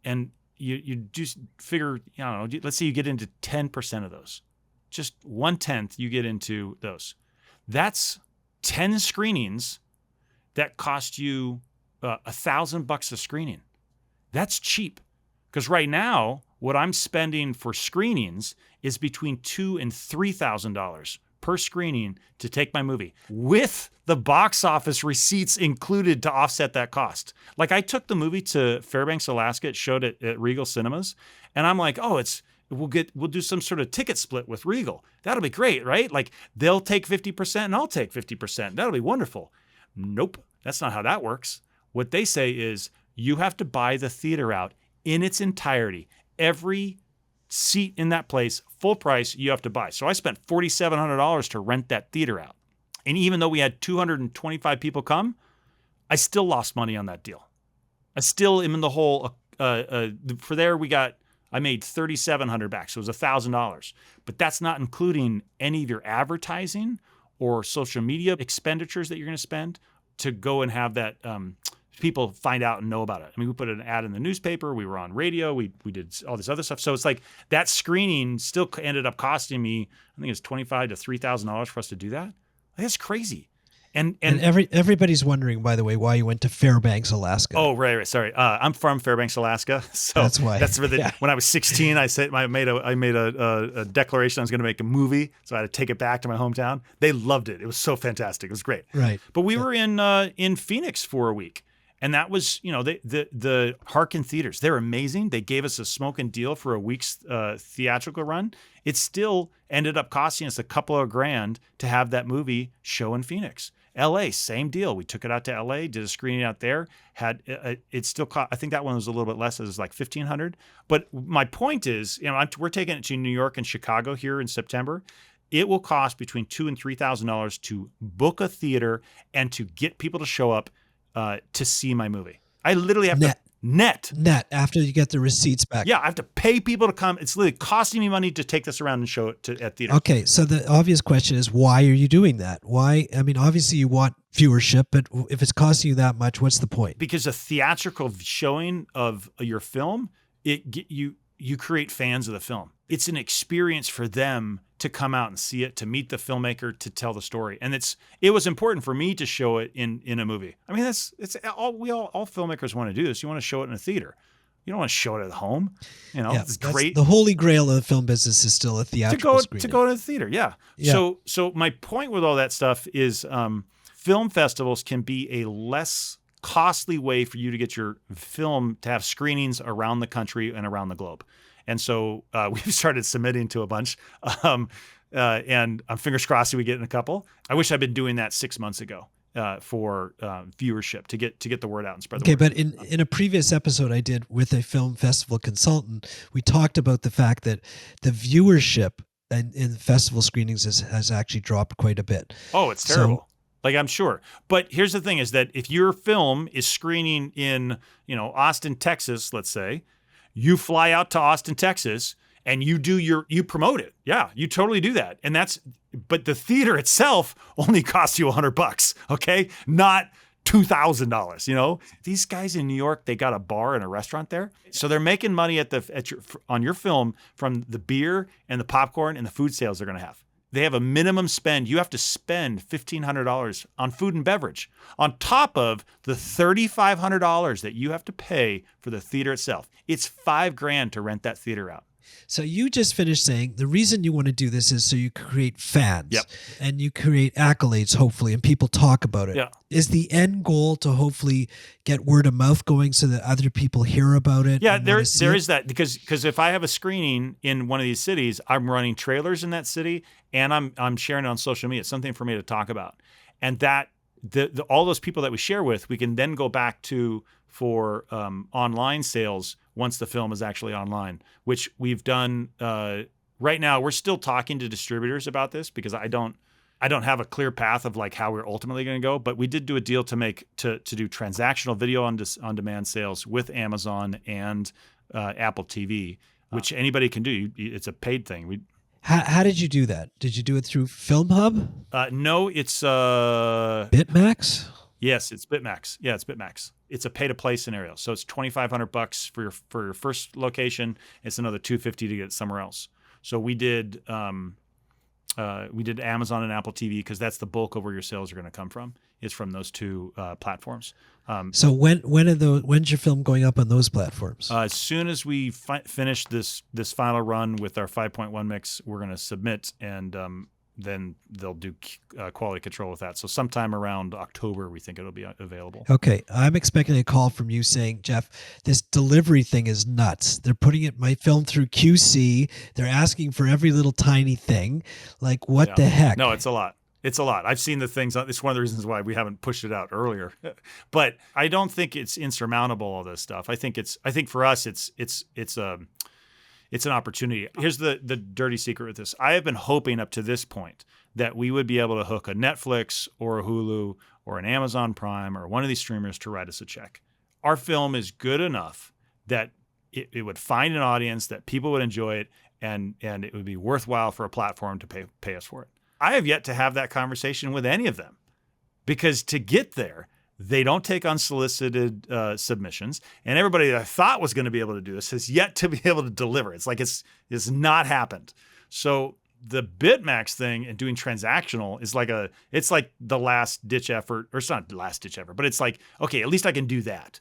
And you just figure, let's say you get into 10% of those. Just 1/10 you get into those. That's 10 screenings that cost you $1,000 a screening. That's cheap. Because right now, what I'm spending for screenings is between $2,000 and $3,000 per screening to take my movie, with the box office receipts included to offset that cost. Like, I took the movie to Fairbanks, Alaska. It showed at Regal Cinemas, and I'm like, oh, we'll do some sort of ticket split with Regal. That'll be great, right? Like, they'll take 50% and I'll take 50%. That'll be wonderful. Nope, that's not how that works. What they say is you have to buy the theater out in its entirety. Every seat in that place, full price, you have to buy. So I spent $4,700 to rent that theater out. And even though we had 225 people come, I still lost money on that deal. I still am in the hole. For there, I made $3,700 back. So it was $1,000. But that's not including any of your advertising or social media expenditures that you're going to spend to go and have that people find out and know about it. I mean, we put an ad in the newspaper. We were on radio. We did all this other stuff. So it's like that screening still ended up costing me, I think it's $2,500 to $3,000 for us to do that. Like, that's crazy. And everybody's wondering, by the way, why you went to Fairbanks, Alaska. Oh, right. Sorry. I'm from Fairbanks, Alaska. So that's why. That's where when I was 16, I made a declaration I was going to make a movie. So I had to take it back to my hometown. They loved it. It was so fantastic. It was great. Right. But we were in Phoenix for a week. And that was, the Harkin Theaters. They're amazing. They gave us a smoking deal for a week's theatrical run. It still ended up costing us a couple of grand to have that movie show in Phoenix. LA, same deal. We took it out to LA, did a screening out there. Had it still cost, I think that one was a little bit less. It was like $1,500. But my point is, we're taking it to New York and Chicago here in September. It will cost between $2,000 and $3,000 to book a theater and to get people to show up to see my movie. I literally have to net after you get the receipts back. Yeah, I have to pay people to come. It's literally costing me money to take this around and show it at theaters. Okay, so the obvious question is, why are you doing that? Why? I mean, obviously you want viewership, but if it's costing you that much, what's the point? Because a theatrical showing of your film, you create fans of the film. It's an experience for them to come out and see it, to meet the filmmaker, to tell the story. And it was important for me to show it in a movie. I mean, all filmmakers want to do this. You want to show it in a theater. You don't want to show it at home. It's great. The holy grail of the film business is still a theatrical screening. To go to the theater, yeah. So my point with all that stuff is film festivals can be a less costly way for you to get your film to have screenings around the country and around the globe. And so we've started submitting to a bunch, and I'm fingers crossed we get in a couple. I wish I'd been doing that 6 months ago for viewership to get the word out and spread the word. Okay, but in a previous episode I did with a film festival consultant, we talked about the fact that the viewership in festival screenings has actually dropped quite a bit. Oh, it's terrible. I'm sure. But here's the thing is that if your film is screening in, Austin, Texas, let's say, you fly out to Austin, Texas, and you promote it. Yeah, you totally do that. But the theater itself only costs you $100, okay? Not $2,000, These guys in New York, they got a bar and a restaurant there. So they're making money on your film from the beer and the popcorn and the food sales they're going to have. They have a minimum spend. You have to spend $1,500 on food and beverage on top of the $3,500 that you have to pay for the theater itself. It's $5,000 to rent that theater out. So you just finished saying the reason you want to do this is so you create fans. Yep. And you create accolades, hopefully, and people talk about it. Yeah. Is the end goal to hopefully get word of mouth going so that other people hear about it? Yeah, there is that, because if I have a screening in one of these cities, I'm running trailers in that city and I'm sharing it on social media. It's something for me to talk about. And that all those people that we share with, we can then go back to for online sales once the film is actually online, which we've done right now. We're still talking to distributors about this because I don't have a clear path of how we're ultimately going to go, but we did do a deal to do transactional video on demand sales with Amazon and Apple TV, which anybody can do. It's a paid thing. How did you do that? Did you do it through Film Hub? No, it's BitMax? Yes, it's BitMax. Yeah, it's BitMax. It's a pay-to-play scenario. So it's $2,500 for your first location. It's another $250 to get it somewhere else. So we did Amazon and Apple TV because that's the bulk of where your sales are going to come from. It's from those two platforms. So when's your film going up on those platforms? As soon as we finish this final run with our 5.1 mix, we're going to submit and then they'll do quality control with that. So sometime around October, we think it'll be available. Okay. I'm expecting a call from you saying, Jeff, this delivery thing is nuts. They're putting my film through QC. They're asking for every little tiny thing. What the heck? No, it's a lot. It's a lot. I've seen the things. It's one of the reasons why we haven't pushed it out earlier. But I don't think it's insurmountable, all this stuff. I think for us, it's an opportunity. Here's the dirty secret with this. I have been hoping up to this point that we would be able to hook a Netflix or a Hulu or an Amazon Prime or one of these streamers to write us a check. Our film is good enough that it would find an audience, that people would enjoy it, and it would be worthwhile for a platform to pay us for it. I have yet to have that conversation with any of them because to get there, they don't take unsolicited submissions, and everybody that I thought was going to be able to do this has yet to be able to deliver. It's it's not happened. So the BitMax thing and doing transactional is it's like the last ditch effort, or it's not the last ditch effort, but it's okay, at least I can do that.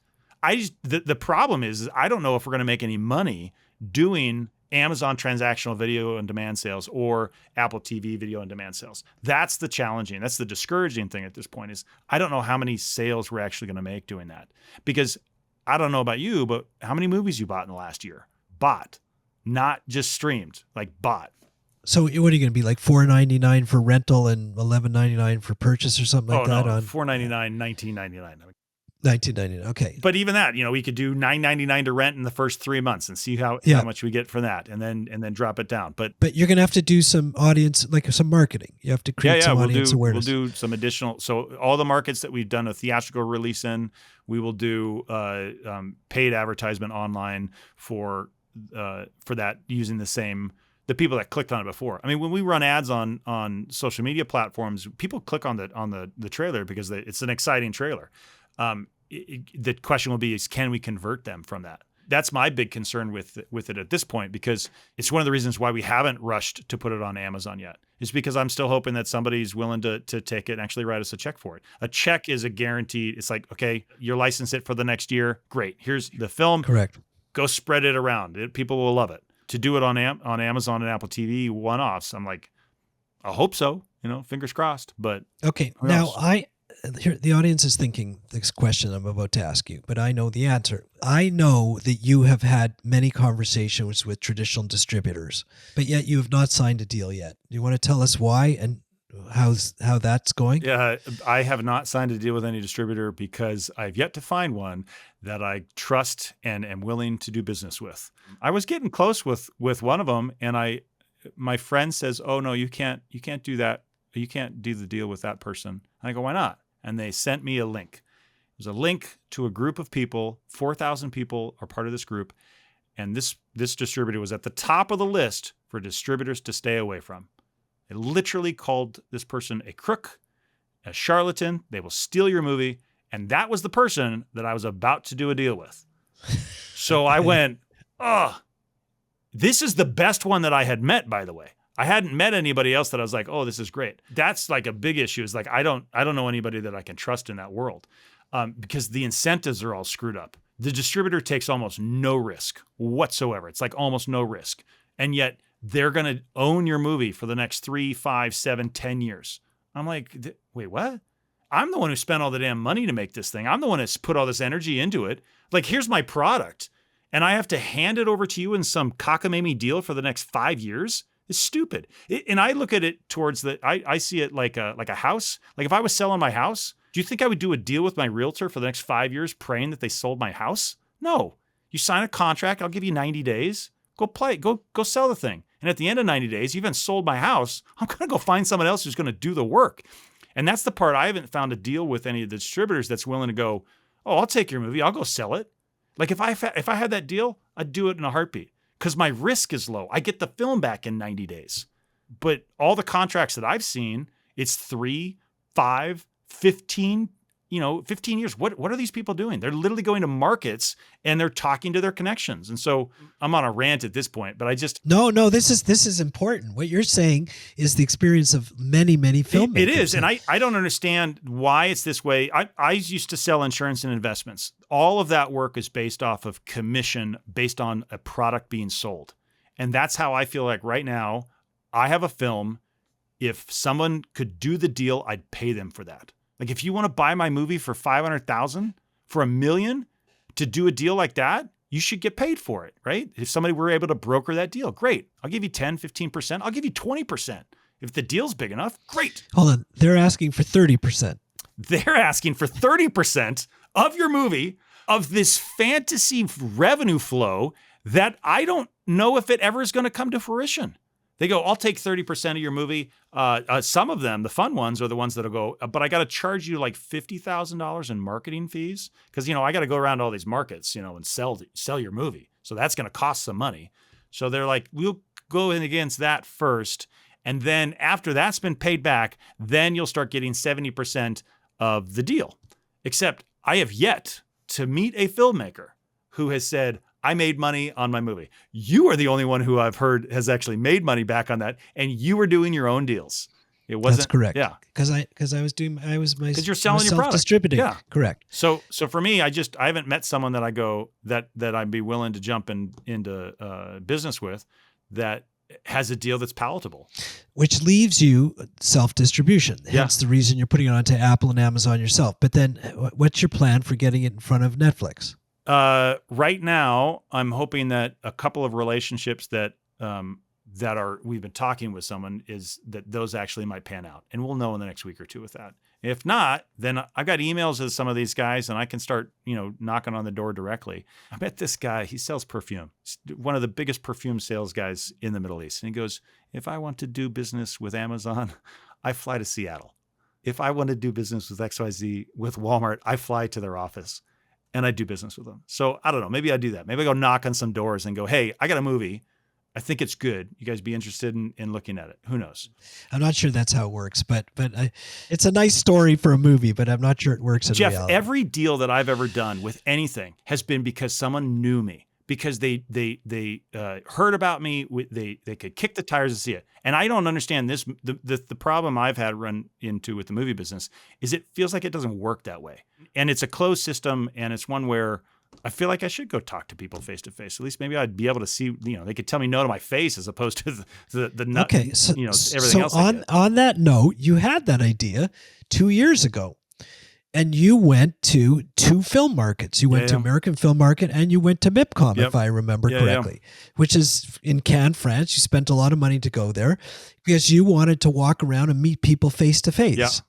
The problem is I don't know if we're going to make any money doing Amazon transactional video on demand sales or Apple TV video on demand sales. That's the challenging, that's the discouraging thing at this point is I don't know how many sales we're actually going to make doing that. Because I don't know about you, but how many movies you bought in the last year? Bought, not just streamed, bought. So what are you going to be like $4.99 for rental and $11.99 for purchase or something like that? No, on $4.99, $19.99. $19.99. Okay. But even that, we could do $9.99 to rent in the first 3 months and see how much we get for that, and then drop it down. But you're going to have to do some audience, like some marketing. You have to create some audience awareness. We'll do some additional. So all the markets that we've done a theatrical release in, we will do paid advertisement online for that, using the people that clicked on it before. I mean, when we run ads on social media platforms, people click on the trailer because it's an exciting trailer. The question will be, can we convert them from that? That's my big concern with it at this point, because it's one of the reasons why we haven't rushed to put it on Amazon yet. It's because I'm still hoping that somebody's willing to take it and actually write us a check for it. A check is a guaranteed. It's like, okay, you're licensed it for the next year. Great. Here's the film. Correct. Go spread it around. People will love it. To do it on Amazon and Apple TV one-offs, I'm like, I hope so. Fingers crossed. But okay, now here, the audience is thinking this question I'm about to ask you, but I know the answer. I know that you have had many conversations with traditional distributors, but yet you have not signed a deal yet. Do you want to tell us why and how that's going? Yeah, I have not signed a deal with any distributor because I've yet to find one that I trust and am willing to do business with. I was getting close with one of them, and my friend says, "Oh no, you can't do that. You can't do the deal with that person." And I go, "Why not?" And they sent me a link. There's a link to a group of people. 4,000 people are part of this group. And this distributor was at the top of the list for distributors to stay away from. They literally called this person a crook, a charlatan. They will steal your movie. And that was the person that I was about to do a deal with. So I went, this is the best one that I had met, by the way. I hadn't met anybody else that I was like, oh, this is great. That's like a big issue. Is like, I don't know anybody that I can trust in that world, because the incentives are all screwed up. The distributor takes almost no risk whatsoever. It's like almost no risk. And yet they're going to own your movie for the next 3, 5, 7, 10 years. I'm like, wait, what? I'm the one who spent all the damn money to make this thing. I'm the one that's put all this energy into it. Like, here's my product, and I have to hand it over to you in some cockamamie deal for the next 5 years? It's stupid. And I look at it towards I see it like a house. Like, if I was selling my house, do you think I would do a deal with my realtor for the next 5 years praying that they sold my house? No. You sign a contract. I'll give you 90 days. Go play. Go sell the thing. And at the end of 90 days, you've even sold my house. I'm going to go find someone else who's going to do the work. And that's the part I haven't found a deal with any of the distributors that's willing to go, oh, I'll take your movie. I'll go sell it. Like, if I had that deal, I'd do it in a heartbeat. Because my risk is low. I get the film back in 90 days. But all the contracts that I've seen, it's 3, 5, 15, 15 years. What are these people doing? They're literally going to markets and they're talking to their connections. And so I'm on a rant at this point, but I just... No, this is important. What you're saying is the experience of many, many filmmakers. It is. And I don't understand why it's this way. I used to sell insurance and investments. All of that work is based off of commission based on a product being sold. And that's how I feel like right now, I have a film. If someone could do the deal, I'd pay them for that. Like, if you want to buy my movie for $500,000, for $1 million, to do a deal like that, you should get paid for it, right? If somebody were able to broker that deal, great. I'll give you 10, 15%. I'll give you 20%. If the deal's big enough, great. Hold on. They're asking for 30%. They're asking for 30% of your movie, of this fantasy revenue flow that I don't know if it ever is going to come to fruition. They go, I'll take 30% of your movie. Some of them, the fun ones, are the ones that'll go, but I got to charge you like $50,000 in marketing fees because, I got to go around all these markets, and sell your movie. So that's going to cost some money. So they're like, we'll go in against that first. And then after that's been paid back, then you'll start getting 70% of the deal. Except I have yet to meet a filmmaker who has said, I made money on my movie. You are the only one who I've heard has actually made money back on that, and you were doing your own deals. It wasn't. That's correct. Yeah, because you're selling your product. Distributing. Yeah, correct. So for me, I haven't met someone that I go that I'd be willing to jump into business with that has a deal that's palatable. Which leaves you self-distribution. Hence the reason you're putting it onto Apple and Amazon yourself. But then, what's your plan for getting it in front of Netflix? Right now, I'm hoping that a couple of relationships that we've been talking with someone is that those actually might pan out, and we'll know in the next week or two with that. If not, then I've got emails with some of these guys, and I can start, knocking on the door directly. I met this guy. He sells perfume. He's one of the biggest perfume sales guys in the Middle East. And he goes, if I want to do business with Amazon, I fly to Seattle. If I want to do business with XYZ, with Walmart, I fly to their office and I do business with them. So I don't know. Maybe I do that. Maybe I go knock on some doors and go, hey, I got a movie. I think it's good. You guys be interested in looking at it? Who knows? I'm not sure that's how it works, but it's a nice story for a movie, but I'm not sure it works in reality. Jeff, every deal that I've ever done with anything has been because someone knew me, because they heard about me. They could kick the tires to see it. And I don't understand this. The problem I've had run into with the movie business is it feels like it doesn't work that way. And it's a closed system, and it's one where I feel like I should go talk to people face to face. At least maybe I'd be able to see, they could tell me no to my face as opposed to the nut, okay, so, everything else. On that note, you had that idea 2 years ago, and you went to 2 film markets. You went to American Film Market and you went to MIPCOM, if I remember correctly, which is in Cannes, France. You spent a lot of money to go there because you wanted to walk around and meet people face to face.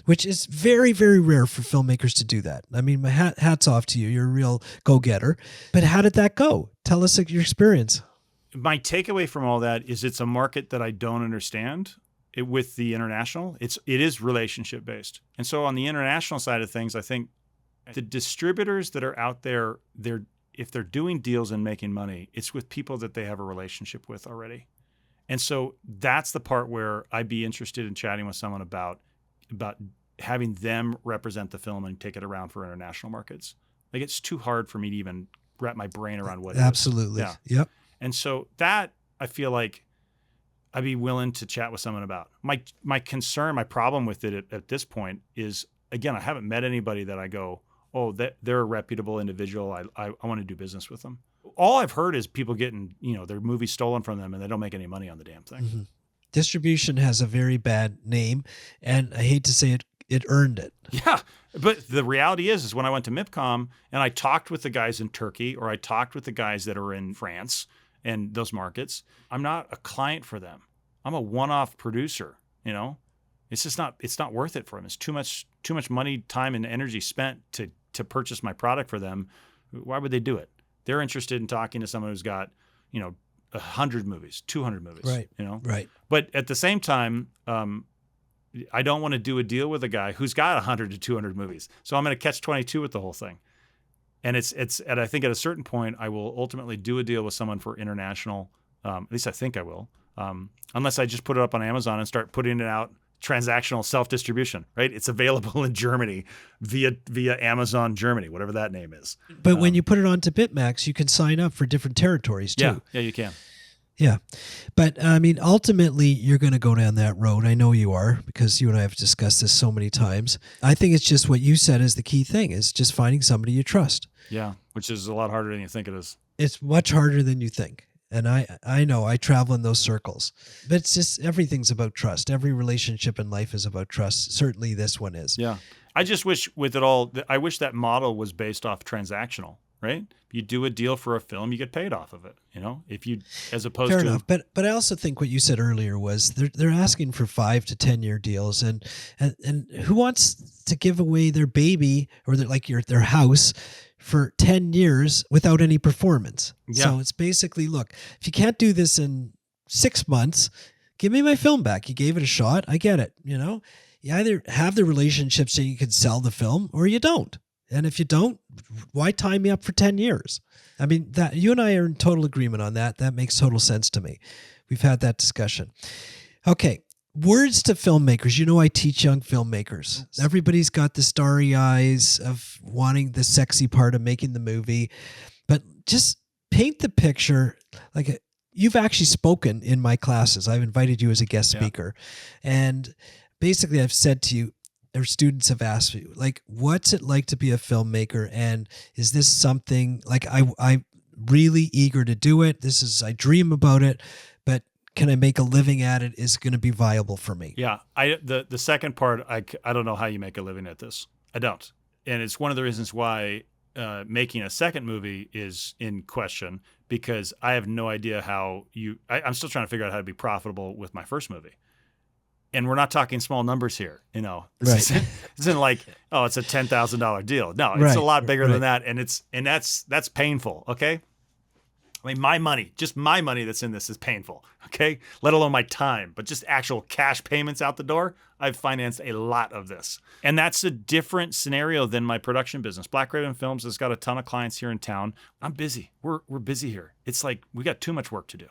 Which is very, very rare for filmmakers to do that. I mean, my hats off to you. You're a real go-getter. But how did that go? Tell us your experience. My takeaway from all that is it's a market that I don't understand with the international. It is relationship based. And so on the international side of things, I think the distributors that are out there, if they're doing deals and making money, it's with people that they have a relationship with already. And so that's the part where I'd be interested in chatting with someone about having them represent the film and take it around for international markets. Like, it's too hard for me to even wrap my brain around what it is. Absolutely. Yeah. Yep. And so that, I feel like I'd be willing to chat with someone about. My concern, my problem with it at this point is, again, I haven't met anybody that I go, oh, they're a reputable individual. I want to do business with them. All I've heard is people getting, their movies stolen from them and they don't make any money on the damn thing. Mm-hmm. Distribution has a very bad name, and I hate to say it earned it. Yeah, but the reality is when I went to MIPCOM and I talked with the guys in Turkey, or I talked with the guys that are in France and those markets, I'm not a client for them. I'm a one-off producer. It's just it's not worth it for them. It's too much money, time, and energy spent to purchase my product for them. Why would they do it? They're interested in talking to someone who's got 100 movies, 200 movies, right? Right. But at the same time, I don't want to do a deal with a guy who's got 100 to 200 movies. So I'm going to catch 22 with the whole thing. And and I think at a certain point, I will ultimately do a deal with someone for international. At least I think I will, unless I just put it up on Amazon and start putting it out transactional self-distribution, right? It's available in Germany via Amazon Germany, whatever that name is. But when you put it onto Bitmax, you can sign up for different territories too. Yeah, you can. Yeah. But I mean, ultimately, you're going to go down that road. I know you are, because you and I have discussed this so many times. I think it's just what you said is the key thing, is just finding somebody you trust. Yeah, which is a lot harder than you think it is. It's much harder than you think. And I know I travel in those circles, but it's just, everything's about trust. Every relationship in life is about trust. Certainly this one is. Yeah. I just wish with it all, I wish that model was based off transactional, right? You do a deal for a film, you get paid off of it, if you, as opposed Fair to. enough. But I also think what you said earlier was they're asking for 5 to 10 year deals, and who wants to give away their baby or their house for 10 years without any performance? Yeah. So it's basically, look, if you can't do this in 6 months, give me my film back. You gave it a shot. I get it. You either have the relationship so you can sell the film, or you don't. And if you don't, why tie me up for 10 years? I mean, that you and I are in total agreement on that. That makes total sense to me. We've had that discussion. Okay. Words to filmmakers. I teach young filmmakers. Everybody's got the starry eyes of wanting the sexy part of making the movie, but just paint the picture. Like, you've actually spoken in my classes. I've invited you as a guest speaker. And basically I've said to you, or students have asked you, like, what's it like to be a filmmaker? And is this something, like, I'm really eager to do it. I dream about it, but can I make a living at it? Is going to be viable for me? Yeah. The second part, I don't know how you make a living at this. I don't. And it's one of the reasons why making a second movie is in question because I have no idea how I'm still trying to figure out how to be profitable with my first movie. And we're not talking small numbers here, you know. Right. This isn't like, oh, it's a $10,000 deal. No, it's Right. a lot bigger Right. than that, and that's painful. Okay, I mean, my money that's in this is painful. Okay, let alone my time, but just actual cash payments out the door. I've financed a lot of this, and that's a different scenario than my production business. Black Raven Films has got a ton of clients here in town. I'm busy. We're busy here. It's like we got too much work to do.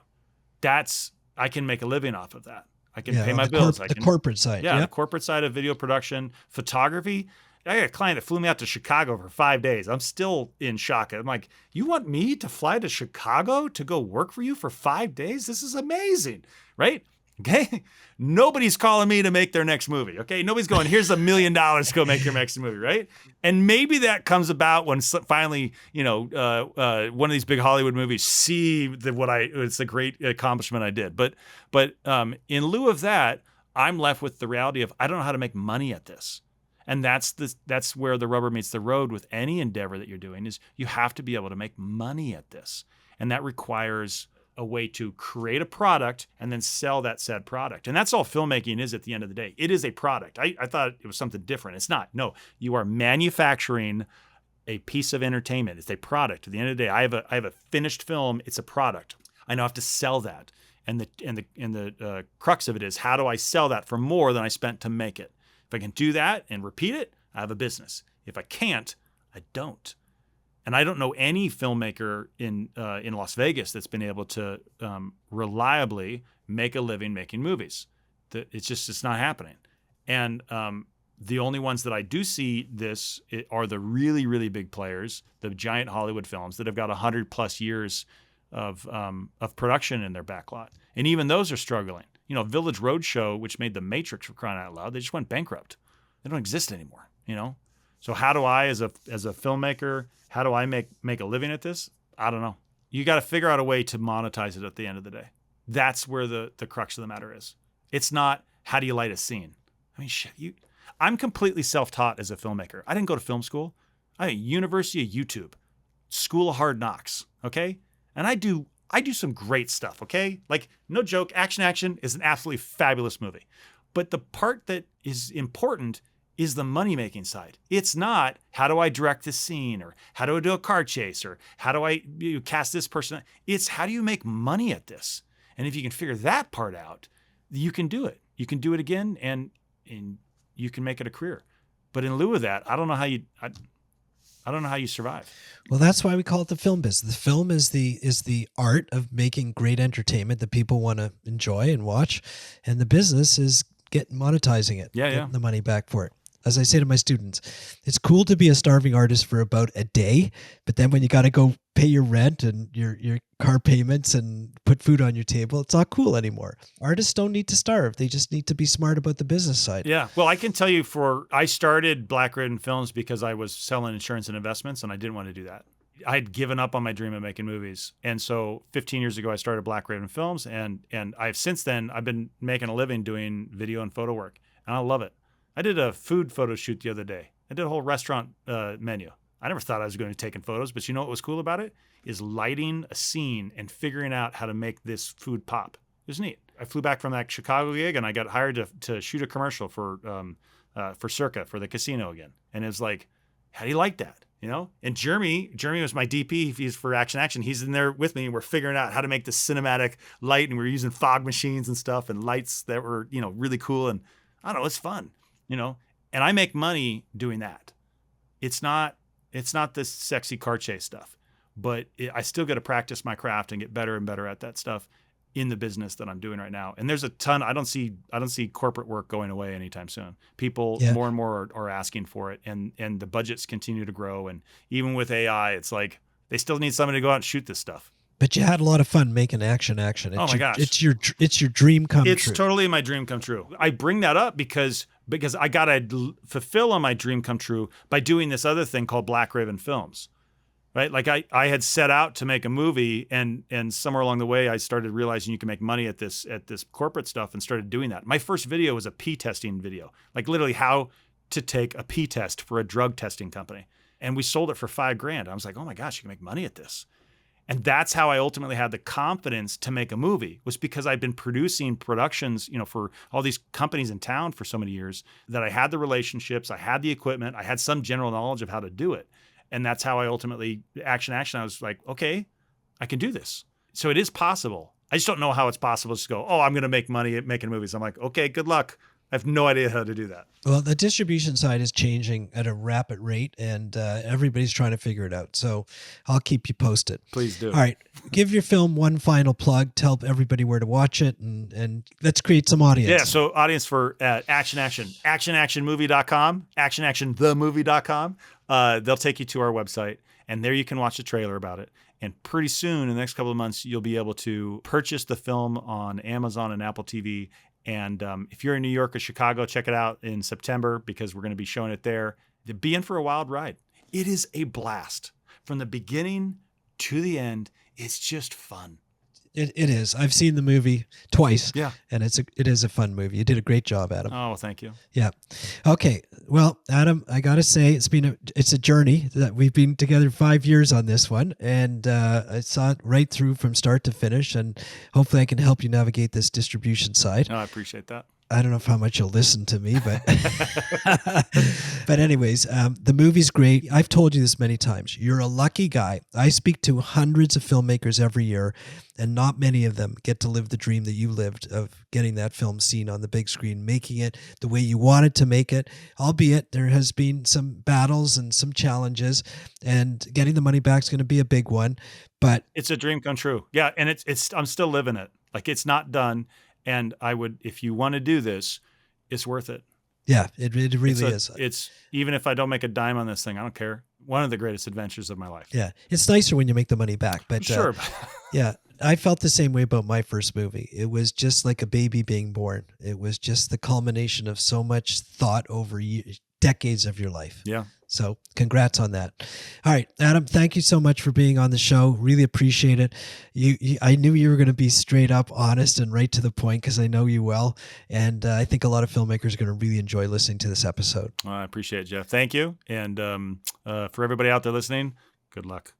I can make a living off of that. I can pay my bills. The corporate side. Yeah, the corporate side of video production, photography. I got a client that flew me out to Chicago for 5 days. I'm still in shock. I'm like, you want me to fly to Chicago to go work for you for 5 days? This is amazing, right? Okay. Nobody's calling me to make their next movie. Okay. Nobody's going, here's $1 million to go make your next movie. Right. And maybe that comes about when finally, one of these big Hollywood movies see it's the great accomplishment I did. But in lieu of that, I'm left with the reality of, I don't know how to make money at this. And that's where the rubber meets the road with any endeavor that you're doing is you have to be able to make money at this. And that requires a way to create a product and then sell that said product. And that's all filmmaking is at the end of the day. It is a product. I thought it was something different. It's not. No, you are manufacturing a piece of entertainment. It's a product. At the end of the day, I have a finished film. It's a product. I now have to sell that. And the crux of it is, how do I sell that for more than I spent to make it? If I can do that and repeat it, I have a business. If I can't, I don't. And I don't know any filmmaker in Las Vegas that's been able to reliably make a living making movies. It's not happening. And the only ones that I do see this are the really, really big players, the giant Hollywood films that have got 100+ years of production in their backlot. And even those are struggling. You know, Village Roadshow, which made The Matrix, for crying out loud, they just went bankrupt. They don't exist anymore, you know? So how do I, as a filmmaker, how do I make a living at this? I don't know. You got to figure out a way to monetize it at the end of the day. That's where the crux of the matter is. It's not, how do you light a scene? I mean, shit, I'm completely self-taught as a filmmaker. I didn't go to film school. I went University of YouTube, School of Hard Knocks, okay? And I do some great stuff, okay? Like, no joke, Action is an absolutely fabulous movie. But the part that is important is the money-making side. It's not, how do I direct this scene, or how do I do a car chase, or how do I cast this person? It's, how do you make money at this? And if you can figure that part out, you can do it. You can do it again, and you can make it a career. But in lieu of that, I don't know how you survive. Well, that's why we call it the film business. The film is the art of making great entertainment that people want to enjoy and watch, and the business is monetizing it, getting the money back for it. As I say to my students, it's cool to be a starving artist for about a day, but then when you got to go pay your rent and your car payments and put food on your table, it's not cool anymore. Artists don't need to starve. They just need to be smart about the business side. Yeah. Well, I can tell you I started Black Raven Films because I was selling insurance and investments, and I didn't want to do that. I had given up on my dream of making movies. And so 15 years ago, I started Black Raven Films, and since then, I've been making a living doing video and photo work, and I love it. I did a food photo shoot the other day. I did a whole restaurant menu. I never thought I was going to be taking photos, but you know what was cool about it? Is lighting a scene and figuring out how to make this food pop. It was neat. I flew back from that Chicago gig, and I got hired to shoot a commercial for Circa, for the casino again. And it was like, how do you like that? You know? And Jeremy was my DP. He's for Action. He's in there with me, and we're figuring out how to make this cinematic light, and we're using fog machines and stuff and lights that were, really cool. And I don't know, it's fun. And I make money doing that. It's not this sexy car chase stuff, but I still get to practice my craft and get better and better at that stuff in the business that I'm doing right now. And there's a ton. I don't see corporate work going away anytime soon. People more and more are asking for it, and the budgets continue to grow. And even with AI, it's like they still need somebody to go out and shoot this stuff. But you had a lot of fun making action. Oh my gosh. It's your dream come true. It's totally my dream come true. I bring that up because I got to fulfill on my dream come true by doing this other thing called Black Raven Films, right? Like I had set out to make a movie, and somewhere along the way, I started realizing you can make money at this corporate stuff, and started doing that. My first video was a pee testing video, like literally how to take a pee test for a drug testing company. And we sold it for $5,000. I was like, oh my gosh, you can make money at this. And that's how I ultimately had the confidence to make a movie, was because I'd been producing productions, for all these companies in town for so many years, that I had the relationships, I had the equipment, I had some general knowledge of how to do it. And that's how I ultimately, action, I was like, okay, I can do this. So it is possible. I just don't know how it's possible to go, oh, I'm going to make money at making movies. I'm like, okay, good luck. I have no idea how to do that. Well, the distribution side is changing at a rapid rate, and everybody's trying to figure it out. So I'll keep you posted. Please do. All right. Give your film one final plug. Tell everybody where to watch it, and let's create some audience. Yeah, so audience for actionmovie.com, actionthemovie.com. They'll take you to our website, and there you can watch the trailer about it. And pretty soon, in the next couple of months, you'll be able to purchase the film on Amazon and Apple TV. And if you're in New York or Chicago, check it out in September, because we're going to be showing it there. Be in for a wild ride. It is a blast. From the beginning to the end, it's just fun. It is. I've seen the movie twice. Yeah. And it is a fun movie. You did a great job, Adam. Oh, thank you. Yeah. Okay. Well, Adam, I got to say it's a journey that we've been together 5 years on this one, and I saw it right through from start to finish, and hopefully I can help you navigate this distribution side. No, I appreciate that. I don't know how much you'll listen to me, but but anyways, the movie's great. I've told you this many times. You're a lucky guy. I speak to hundreds of filmmakers every year, and not many of them get to live the dream that you lived of getting that film seen on the big screen, making it the way you wanted to make it, albeit there has been some battles and some challenges, and getting the money back is going to be a big one. But it's a dream come true. Yeah, and it's I'm still living it. Like, it's not done. And I would, if you want to do this, it's worth it. Yeah, it really is. It's, even if I don't make a dime on this thing, I don't care. One of the greatest adventures of my life. Yeah, it's nicer when you make the money back. But sure. Yeah, I felt the same way about my first movie. It was just like a baby being born. It was just the culmination of so much thought over decades of your life. Yeah. So congrats on that. All right, Adam, thank you so much for being on the show. Really appreciate it. I knew you were going to be straight up honest and right to the point, because I know you well. And I think a lot of filmmakers are going to really enjoy listening to this episode. Well, I appreciate it, Jeff. Thank you. And for everybody out there listening, good luck.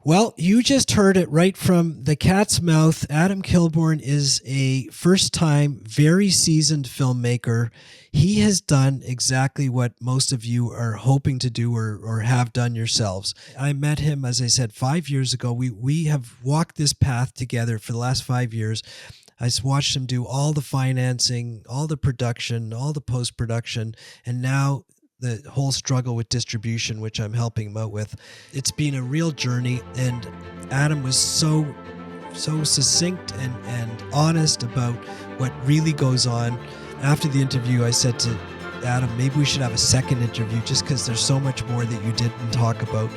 Well, you just heard it right from the cat's mouth. Adam Kilbourn is a first-time, very seasoned filmmaker. He has done exactly what most of you are hoping to do or have done yourselves. I met him, as I said, 5 years ago. We have walked this path together for the last 5 years. I watched him do all the financing, all the production, all the post-production, and now the whole struggle with distribution, which I'm helping him out with. It's been a real journey, and Adam was so succinct and honest about what really goes on. After the interview, I said to Adam, maybe we should have a second interview, just because there's so much more that you didn't talk about.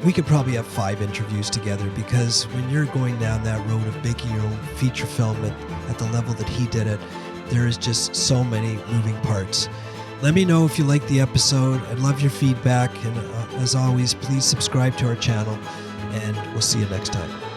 We could probably have 5 interviews together, because when you're going down that road of making your own feature film at the level that he did it, there is just so many moving parts. Let me know if you like the episode. I'd love your feedback. And as always, please subscribe to our channel, and we'll see you next time.